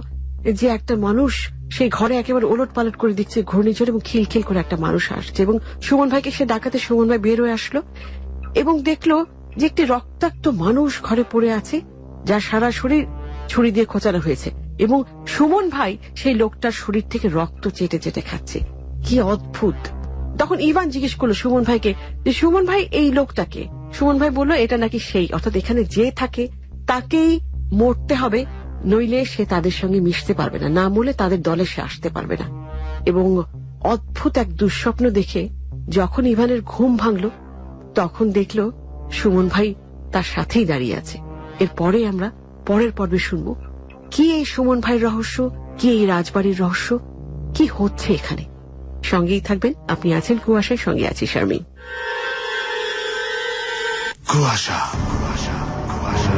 যে একটা মানুষ সেই ঘরে একেবারে ওলট পালট করে দিচ্ছে ঘূর্ণিঝড় এবং খিলখিল করে একটা মানুষ আসছে এবং সুমন ভাইকে সে ডাকাতে সুমন ভাই বের হয়ে আসলো এবং দেখলো যে একটি রক্তাক্ত মানুষ ঘরে পড়ে আছে, যার সারা শরীর ছুরি দিয়ে খোঁচানো হয়েছে এবং সুমন ভাই সেই লোকটার শরীর থেকে রক্ত চেটে চেটে খাচ্ছে। কি অদ্ভুত। তখন ইভান জিজ্ঞেস করলো সুমন ভাইকে যে সুমন ভাই এই লোকটাকে। সুমন ভাই বলল এটা নাকি সেই, অর্থাৎ এখানে যে থাকে তাকেই মরতে হবে, নইলে সে তাদের সঙ্গে মিশতে পারবে না, না মরলে তাদের দলে সে আসতে পারবে না। এবং অদ্ভুত এক দুঃস্বপ্ন দেখে যখন ইভানের ঘুম ভাঙল তখন দেখলো সুমন ভাই তার সাথেই দাঁড়িয়ে আছে। এরপরে আমরা পরের পর্বে শুনব কি এই সুমন ভাইয়ের রহস্য, কি এই রাজবাড়ির রহস্য, কি হচ্ছে এখানে। সঙ্গেই থাকবেন, আপনি আছেন কুয়াশায়, সঙ্গে আছি শারমিন। কুয়াশা, কুয়াশা, কুয়াশা।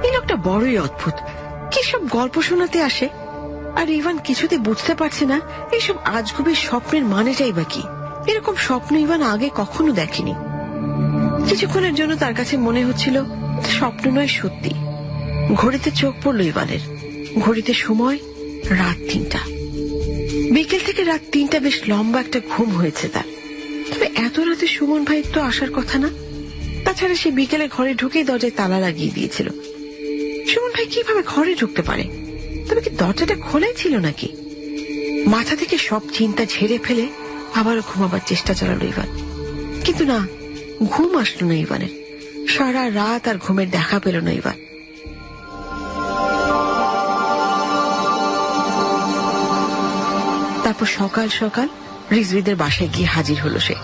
এই লোকটা বড়ই অদ্ভুত, কি সব গল্প শোনাতে আসে আর ইভান কিছুতে বুঝতে পারছে না এইসব আজগুবির স্বপ্নের মানেটাই বা কি। এরকম স্বপ্ন ইভান আগে কখনো দেখেনি। কিছুক্ষণের জন্য তার কাছে মনে হচ্ছিল স্বপ্ন নয় সত্যি। ঘড়িতে চোখ পড়ল ইভানের, ঘড়িতে সময় রাত 3টা। বিকেল থেকে রাত 3টা বেশ লম্বা একটা ঘুম হয়েছে তার। তবে এত রাতে সুমন ভাই তো আসার কথা না। তাছাড়া সে বিকেলে ঘরে ঢুকেই দরজায় তালা লাগিয়ে দিয়েছিল। সুমন ভাই কিভাবে ঘরে ঢুকতে পারে? তবে কি দরজাটা খোলাই ছিল নাকি? মাথা থেকে সব চিন্তা ঝেড়ে ফেলে আবারও ঘুমাবার চেষ্টা চালালো ইভান, কিন্তু না, ঘুম আসলো না ইভানের। সারা রাত আর ঘুমের দেখা পেল না ইভান। তারপর সকাল সকাল রিজভিদের বাসায় গিয়ে হাজির হলো সে।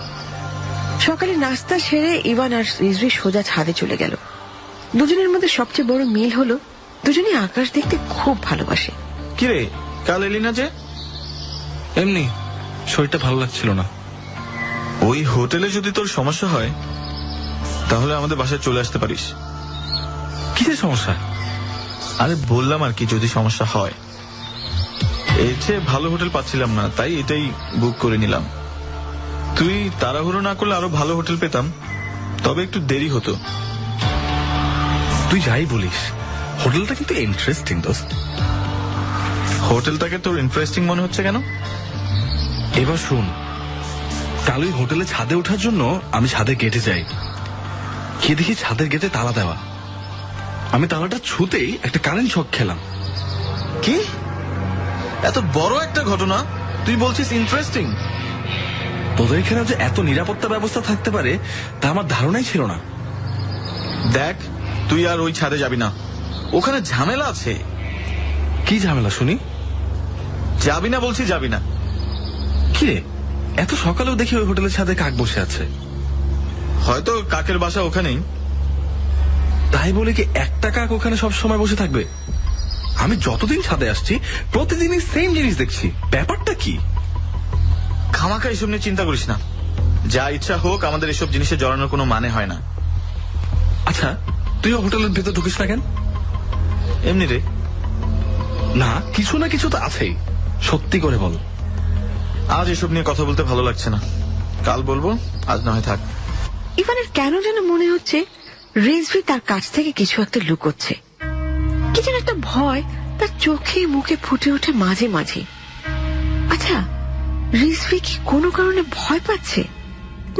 সকালে নাস্তা সেরে ইভান আর রিজভি সোজা ছাদে চলে গেল। দুজনের মধ্যে সবচেয়ে বড় মিল হলো দুজনেই আকাশ দেখতে খুব ভালোবাসে। কিরে, কাল এলি না যে? এমনি শরীরটা ভালো লাগছিল না। ওই হোটেলে যদি তোর সমস্যা হয় তাহলে আমাদের বাসায় চলে আসতে পারিস। কিসের সমস্যা? আরে বললাম আর কি, যদি সমস্যা হয়। এর চেয়ে ভালো হোটেল পাচ্ছিলাম না, তাই এটাই বুক করে নিলাম। তুই তাড়াহুড়ো না করলে আরো ভালো হোটেল পেতাম, তবে একটু দেরি হতো। তুই যাই বলিস, হোটেলটা কিন্তু ইন্টারেস্টিং দোস্ত। হোটেলটাকে তোর ইন্টারেস্টিং মনে হচ্ছে কেন? এবার শুন, কাল ওই হোটেলে ছাদে ওঠার জন্য আমি ছাদের গেটে যাই, গিয়ে দেখি ছাদের গেটে তালা দেওয়া। আমি তালাটা ছুতেই একটা কারেন্ট শক খেলাম। কি এত বড় একটা ঘটনা তুই বলছিস ইন্টারেস্টিং? তোদের এখানে যে এত নিরাপত্তা ব্যবস্থা থাকতে পারে তা আমার ধারণাই ছিল না। দেখ, তুই আর ওই ছাদে যাবি না, ওখানে ঝামেলা আছে। কি ঝামেলা শুনি? যাবি না বলছি, যাবি না। কি রে, এত সকালেও দেখি ওই হোটেলের ছাদে কাক বসে আছে। হয়তো কাকের বাসা ওখানেই। তাই বলে কি একটা কাক ওখানে সব সময় বসে থাকবে? আমি যতদিন ছাদে আসছি প্রতিদিনই সেম জিনিস দেখছি, ব্যাপারটা কি? খামাখা এসব নিয়ে চিন্তা করিস না, যা ইচ্ছা হোক, আমাদের এসব জিনিসে জড়ানোর কোনো মানে হয় না। আচ্ছা, তুইও হোটেলের ভেতর ঢুকিস না কেন? এমনি রে। না, কিছু না কিছু তো আছেই, সত্যি করে বল। আজ এসব নিয়ে কথা বলতে ভালো লাগছে না, কাল বলবো, আজ না হয় থাক। ইভানের কেন যেন মনে হচ্ছে রিজভি তার কাছ থেকে কিছু একটা লুকোচ্ছে। কি যেন একটা ভয় তার চোখে মুখে ফুটে ওঠে মাঝে মাঝে। আচ্ছা, রিজভি কি কোনো কারণে ভয় পাচ্ছে,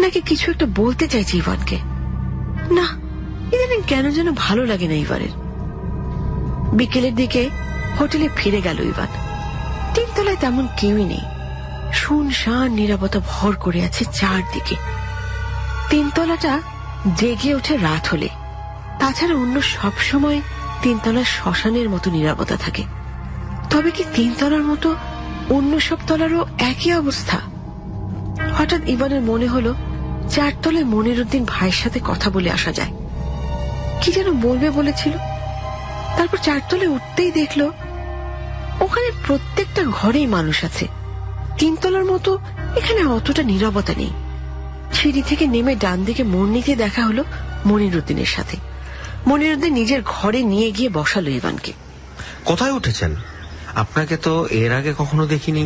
নাকি কিছু একটা বলতে চাইছে ইভানকে? না, ইদানিং কেন যেন ভালো লাগে না ইভানের। বিকেলের দিকে হোটেলে ফিরে গেল ইভান। তিনতলায় তেমন কেউই নেই, শুনশান নীরবতা ভর করে আছে চারদিকে। তিনতলাটা জেগে ওঠে রাত হলে, তাছাড়া অন্য সব সময় তিনতলার শ্মশানের মতো নীরবতা থাকে। তবে কি তিনতলার মতো অন্য সব তলারও একই অবস্থা? হঠাৎ ইভানের মনে হলো চারতলায় মনিরুদ্দিন ভাইয়ের সাথে কথা বলে আসা যায়। কি যেন বলবে বলেছিল। তারপর চারতলায় উঠতেই দেখলো ওখানে প্রত্যেকটা ঘরেই মানুষ আছে। তিনতলার মতো এখানে অতটা নীরবতা নেই। সিঁড়ি থেকে নেমে ডান দিকে মোড় নিতে দেখা হলো মনিরুদ্দিনের সাথে। মনিরুদ্দিন নিজের ঘরে নিয়ে গিয়ে বসালো ইভানকে। কোথায় উঠেছেন? আপনাকে তো এর আগে কখনো দেখিনি।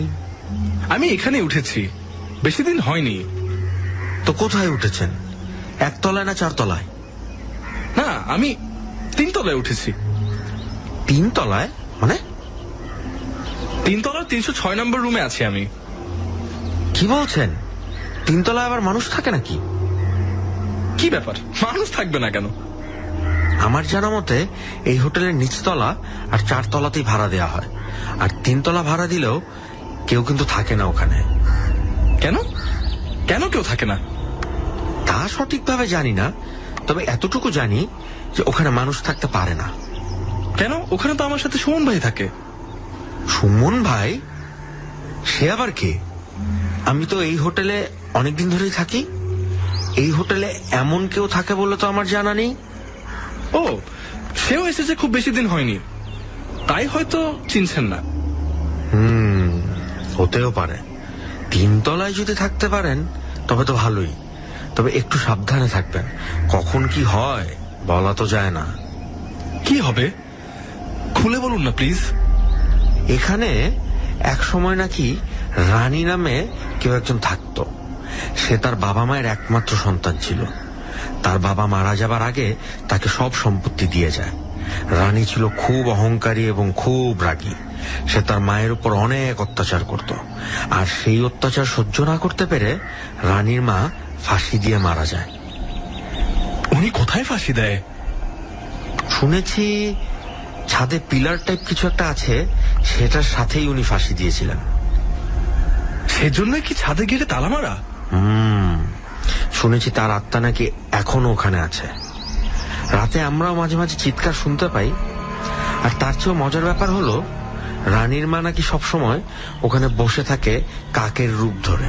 আমি এখানে উঠেছি, বেশি দিন হয়নি। তো কোথায় উঠেছেন? একতলায় না চারতলায়? না, আমি তিনতলায় উঠেছি। তিনতলায় মানে? তিনতলার 306 নম্বর রুমে আছি আমি। কি বলছেন? তিনতলায় আবার মানুষ থাকে নাকি? কি ব্যাপার, মানুষ থাকবে না কেন? আমার জানা মতে এই হোটেলের নিচতলা আর চারতলাতেই ভাড়া দেওয়া হয়, আর তিনতলা ভাড়া দিলেও কেউ কিন্তু থাকে না ওখানে। কেন কেন কেউ থাকে না? তা সঠিকভাবে জানি না, তবে এতটুকু জানি যে ওখানে মানুষ থাকতে পারে না। কেন? ওখানে তো আমার সাথে সুমন ভাই থাকে। সুমন ভাই? সে আবার কে? আমি তো এই হোটেলে অনেকদিন ধরেই থাকি। এই হোটেলে এমন কেউ থাকে বলে তো আমার জানা নেই। ও, সেও এসেছে খুব বেশি দিন হয়নি, তাই হয়তো চিনছেন না। হতেও পারে। তিনতলায় যদি থাকতে পারেন তবে তো ভালোই, তবে একটু সাবধানে থাকবেন, কখন কি হয় বলা তো যায় না। কি হবে খুলে বলুন না প্লিজ। এখানে এক সময় নাকি রানী নামে কেউ একজন থাকতো। সে তার বাবা মায়ের একমাত্র সন্তান ছিল। তার বাবা মারা যাবার আগে তাকে সব সম্পত্তি দিয়ে যায়। রানী ছিল খুব অহংকারী এবং খুব রাগী। সে তার মায়ের উপর অনেক অত্যাচার করত, আর সেই অত্যাচার সহ্য না করতে পেরে রানীর মা ফাঁসি দিয়ে মারা যায়। উনি কোথায় ফাঁসি দেয়? শুনেছি ছাদে পিলার টাইপ কিছু একটা আছে, সেটার সাথেই উনি ফাঁসি দিয়েছিলেন। সেজন্য কি ছাদে গিয়ে তালা মারা? শুনেছি তার আত্মা নাকি এখনো ওখানে আছে। রাতে আমরাও মাঝে মাঝে চিৎকার শুনতে পাই। আর তার চেয়েও মজার ব্যাপার হলো, রানীর মা নাকি সবসময় ওখানে বসে থাকে কাকের রূপ ধরে।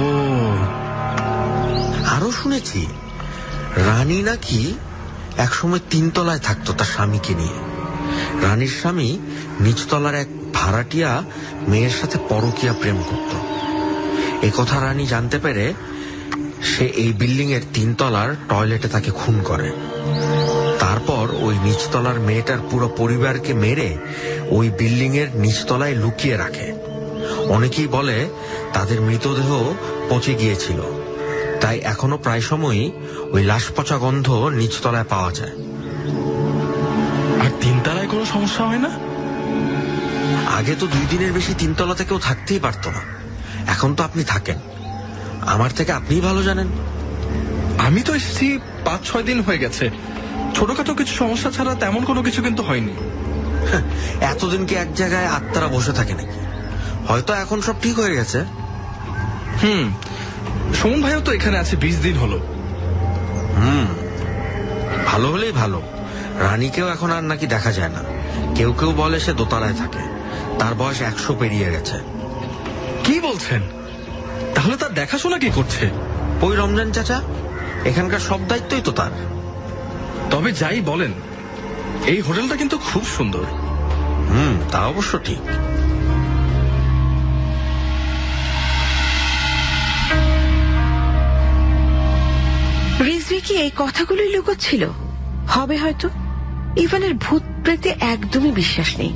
ও, আরো শুনেছি রানী নাকি একসময় তিনতলায় থাকতো তার স্বামীকে নিয়ে। রানীর স্বামী নিচতলার এক ভাড়াটিয়া মেয়ের সাথে পরকীয়া প্রেম করত। এ কথা রানী জানতে পেরে সে এই বিল্ডিং এর তিনতলার টয়লেটে তাকে খুন করে। তার তারপর ওই নিচতলার মেয়েটার পুরো পরিবারকে মেরে ওই বিল্ডিং এর নিচতলায় লুকিয়ে রাখে। অনেকেই বলে তাদের মৃতদেহ পচে গিয়েছিল, তাই এখনো প্রায় সময়ই ওই লাশ পচা গন্ধ নিচতলায় পাওয়া যায়। আর তিনতলায় কোনো সমস্যা হয় না? আগে তো 2 দিনের বেশি তিনতলাতে কেউ থাকতেই পারতো না, এখন তো আপনি থাকেন। আমার থেকে আপনিই ভালো জানেন। আমি তো এসেছি 5-6 দিন হয়ে গেছে, ছোটখাটো কিছু সমস্যা ছাড়া তেমন কোনো কিছু কিন্তু হয়নি। এতদিন কি এক জায়গায় আত্মারা বসে থাকে নাকি? হয়তো এখন সব ঠিক হয়ে গেছে। সুমন ভাইও তো এখানে আছে 20 দিন হলো। ভালো হলেই ভালো। রানীকেও এখন আর নাকি দেখা যায় না। কেউ কেউ বলে সে দোতলায় থাকে, তার বয়স 100 পেরিয়ে গেছে। কি বলছেন? তাহলে তার দেখাশোনা কি করছে? ওই রমজান চাচা, এখানকার সব দায়িত্বই তো তার। তবে যাই বলেন, এই হোটেলটা কিন্তু খুব সুন্দর। তা অবশ্য ঠিক। রিজভি কি এই কথাগুলোই লুকোচ্ছিল? হবে হয়তো। ইভানের ভূত প্রেতে একদমই বিশ্বাস নেই,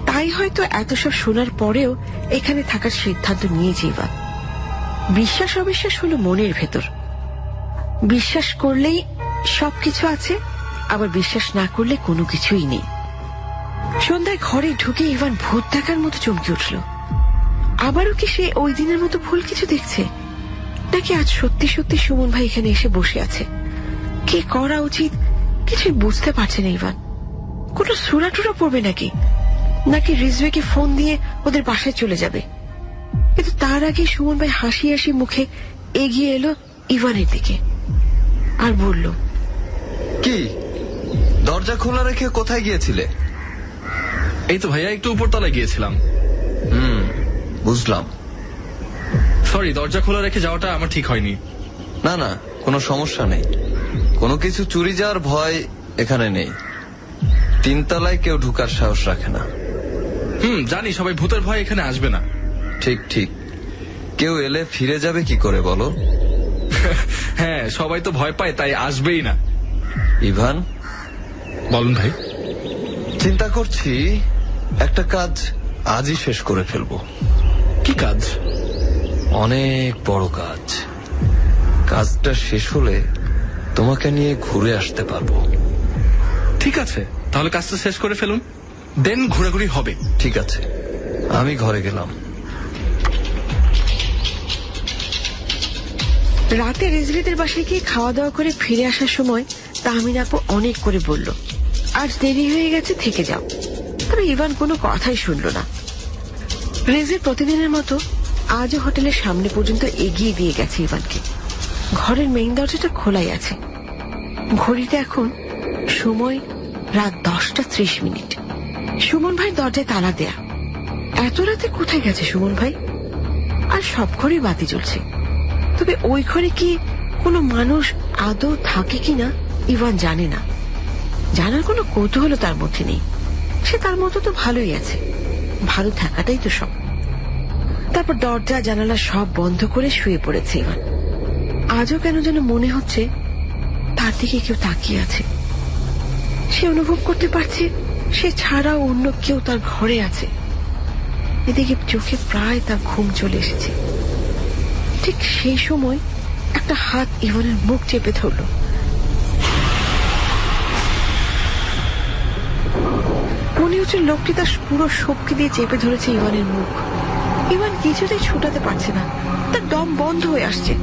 তাই হয়তো এত সব শোনার পরেও এখানে থাকার সিদ্ধান্ত নিয়েছে ইভান। বিশ্বাস অবিশ্বাস হলো মনের ভেতর। বিশ্বাস করলেই সবকিছু আছে, আবার বিশ্বাস না করলে কোনো কিছুই নেই। সন্ধ্যায় ঘরে ঢুকে ইভান ভূত দেখার মতো চমকে উঠল। আবারও কি সে ওই দিনের মতো ভুল কিছু দেখছে, নাকি আজ সত্যি সত্যি সুমন ভাই এখানে এসে বসে আছে? কি করা উচিত কিছুই বুঝতে পারছে না ইভান। কোন সুরাটুরা পড়বে নাকি রিজভিকে ফোন দিয়ে ওদের বাসায় চলে যাবে? কিন্তু তার আগে সুমন ভাই হাসি হাসি মুখে এগিয়ে এলো ইভানের দিকে আর বলল, কি দরজা খোলা রেখে কোথায় গিয়েছিলে? এই তো ভাইয়া, একটু উপরতলায় গিয়েছিলাম। বুঝলাম। সরি, দরজা খোলা রেখে যাওয়াটা আমার ঠিক হয়নি। না না, কোনো সমস্যা নেই। কোনো কিছু চুরি যাওয়ার ভয় এখানে নেই। তিনতলায় কেউ ঢুকার সাহস রাখে না। জানি সবাই ভূতের ভয় এখানে আসবে না। ঠিক ঠিক। কেউ এলে ফিরে যাবে কি করে বলো? হ্যাঁ, সবাই তো ভয় পায়, তাই আসবেই না। ইভান, বলুন ভাই। চিন্তা করছি একটা কাজ আজই শেষ করে ফেলবো। কি কাজ? অনেক বড় কাজ। কাজটা শেষ হলে তোমাকে নিয়ে ঘুরে আসতে পারবো। ঠিক আছে, তাহলে কাজটা শেষ করে ফেলুন, দেন ঘোরাঘুরি হবে। ঠিক আছে, আমি ঘরে গেলাম। রাতে রিজভিদের বাসায় গিয়ে খাওয়া দাওয়া করে ফিরে আসার সময় তাহমিনা আপু অনেক করে বলল, আজ দেরি হয়ে গেছে, থেকে যাও। তবে ইভান কোনো কথাই শুনল না। রিজভি প্রতিদিনের মতো আজও হোটেলের সামনে পর্যন্ত এগিয়ে দিয়ে গেছে ইভানকে। ঘরের মেইন দরজাটা খোলাই আছে। ঘড়িতে এখন সময় রাত 10:30। সুমন ভাই দরজায় তালা দেয়া। এত রাতে কোথায় গেছে সুমন ভাই? আর সব ঘরে বাতি জ্বলছে, তবে ওই ঘরে কি কোনো মানুষ আদৌ থাকে কিনা ইভান জানে না। জানার কোনো কৌতূহল তার মধ্যে নেই। সে তার মতো তো ভালোই আছে, ভালো থাকাটাই তো সব। তারপর দরজা জানালা সব বন্ধ করে শুয়ে পড়েছে ইভান। আজও কেন যেন মনে হচ্ছে তার দিকে কেউ তাকিয়ে আছে। সে অনুভব করতে পারছে সে ছাড়াও অন্য কেউ তার ঘরে আছে। এদিকে চোখে প্রায় তার ঘুম চলে এসেছে। ঠিক সেই সময় একটা হাত ইভানের মুখ চেপে ধরল। মনে হচ্ছে লোকটি তার পুরো শক্তি দিয়ে চেপে ধরেছে ইভানের মুখ। ইভান কিছুতেই ছুটাতে পারছে না, তার দম বন্ধ হয়ে আসছে।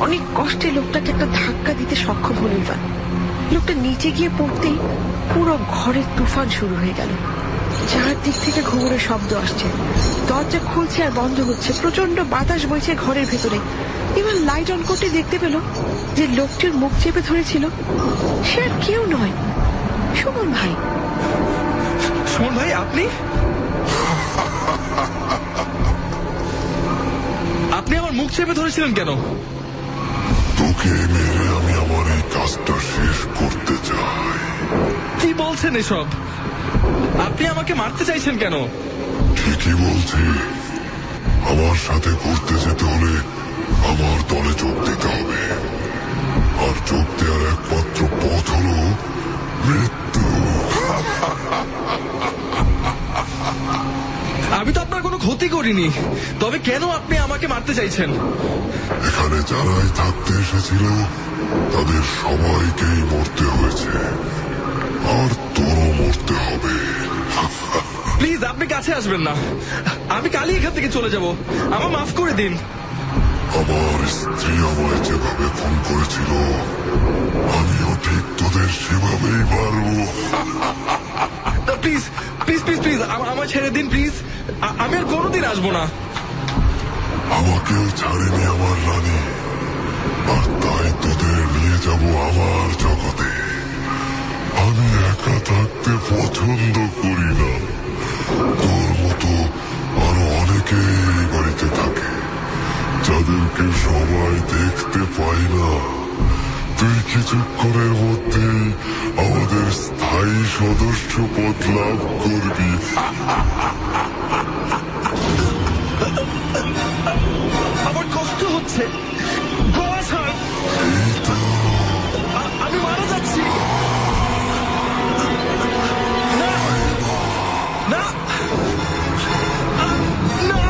অনেক কষ্টে লোকটাকে একটা ধাক্কা দিতে সক্ষম হল ইভান। লোকটা নিচে গিয়ে পড়তেই পুরো ঘরের তুফান শুরু হয়ে গেল। চারদিক থেকে ঘুঙুরের শব্দ আসছে, দরজা খুলছে আর বন্ধ হচ্ছে, প্রচন্ড বাতাস বইছে ঘরের ভেতরে। ইভান লাইট অন করতে দেখতে পেল যে লোকটির মুখ চেপে ধরেছিল সে আর কেউ নয়, সুমন ভাই। সুমন ভাই, আপনি? আপনি আমার মুখ চেপে ধরেছিলেন কেন? তোকে মেরে আমি আমার এই কাজটা শেষ করতে চাই। কি বলছেন এসব? আপনি আমাকে মারতে চাইছেন কেন? ঠিকই বলছি। আমার সাথে করতে যেতে হলে আমার দলে যোগ দিতে হবে, আর যোগ দেওয়ার একমাত্র পথ হলো আমার দলে যোগ দেওয়া। কিছুই করিনি। তবে কেন আপনি আমাকে মারতে চাইছেন? এখানে যারাই থাকতে এসেছিল তাদের সবাইকেই মরতে হয়েছে, আর তোরও মরতে হবে। প্লিজ আপনি কাছে আসবেন না, আমি কালই এখান থেকে চলে যাব, আমার মাফ করে দিন। আমার স্ত্রী আমায় যেভাবে ফোন করেছিল আমিও ঠিক তোদের সেভাবেই মারবো। প্লিজ প্লিজ প্লিজ প্লিজ আমায় ছেড়ে দিন প্লিজ, আমি আর কোনোদিন আসবো না। আমাকেও ছাড়েনি আমার রানী, আর তাই তোদের নিয়ে যাব আমার জগতে। আমি একা থাকতে পছন্দ করি না, তোর মতো আরো অনেকেই এই বাড়িতে থাকে যাদেরকে সবাই দেখতে পায় না। তুই কিছুক্ষণের মধ্যেই আমাদের স্থায়ী সদস্য পদ লাভ করবি। আমার কষ্ট হচ্ছে, গলা ছাড়, আমি মারা যাচ্ছি। না না না,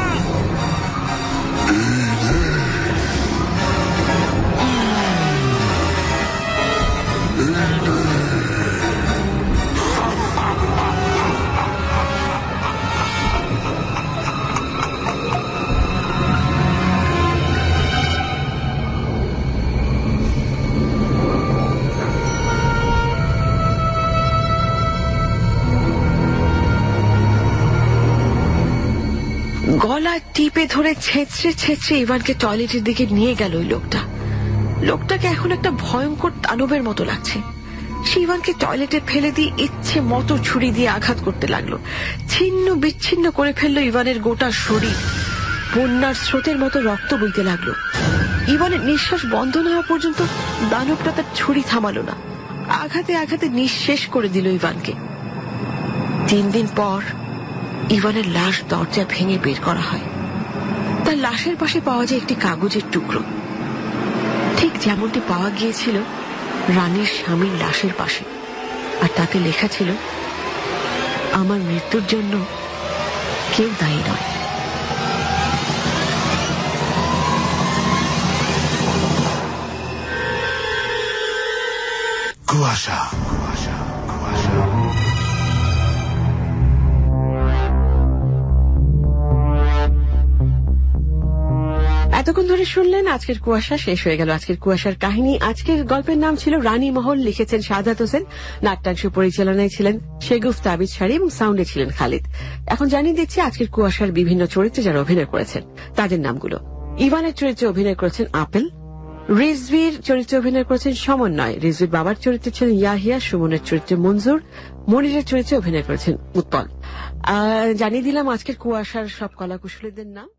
গলা টিপে ধরে ছেঁচড়ে ছেঁচড়ে ইভানকে টয়লেটের দিকে নিয়ে গেল ওই লোকটা। লোকটাকে এখন একটা ভয়ঙ্কর দানবের মতো লাগছে। সে ইভানকে টয়লেটে ফেলে দিয়ে ইচ্ছে মতো ছুরি দিয়ে আঘাত করতে লাগলো, ছিন্ন বিচ্ছিন্ন করে ফেললো ইভানের গোটা শরীর। বন্যার স্রোতের মতো রক্ত বইতে লাগলো। ইভানের নিঃশ্বাস বন্ধ না হওয়া পর্যন্ত দানবটা তার ছুরি থামালো না, আঘাতে আঘাতে নিঃশেষ করে দিল ইভানকে। 3 দিন পর ইভানের লাশ দরজা ভেঙে বের করা হয়। তার লাশের পাশে পাওয়া যায় একটি কাগজের টুকরো, ঠিক যেমনটি পাওয়া গিয়েছিল রানীর স্বামীর লাশের পাশে, আর তাতে লেখা ছিল, আমার মৃত্যুর জন্য কেউ দায়ী নয়। কুয়াশা। এতক্ষণ ধরে শুনলেন আজকের কুয়াশা। শেষ হয়ে গেল আজকের কুয়াশার কাহিনী। আজকের গল্পের নাম ছিল রানী মহল, লিখেছেন সাদাত হোসেন, নাট্যাংশ পরিচালনায় ছিলেন শেগুফ তাবিজ শাড়ি এবং সাউন্ডে ছিলেন খালিদ। এখন জানিয়ে দিচ্ছি আজকের কুয়াশার বিভিন্ন চরিত্রে যারা অভিনয় করেছেন তাদের নামগুলো। ইভানের চরিত্রে অভিনয় করেছেন আপেল, রিজভির চরিত্রে অভিনয় করেছেন সমন্বয়, রিজভির বাবার চরিত্রে ছিলেন ইয়াহিয়া, সুমনের চরিত্রে মঞ্জুর, মনিরের চরিত্রে অভিনয় করেছেন উৎপল। জানিয়ে দিলাম আজকের কুয়াশার সব কলাকুশলীদের নাম।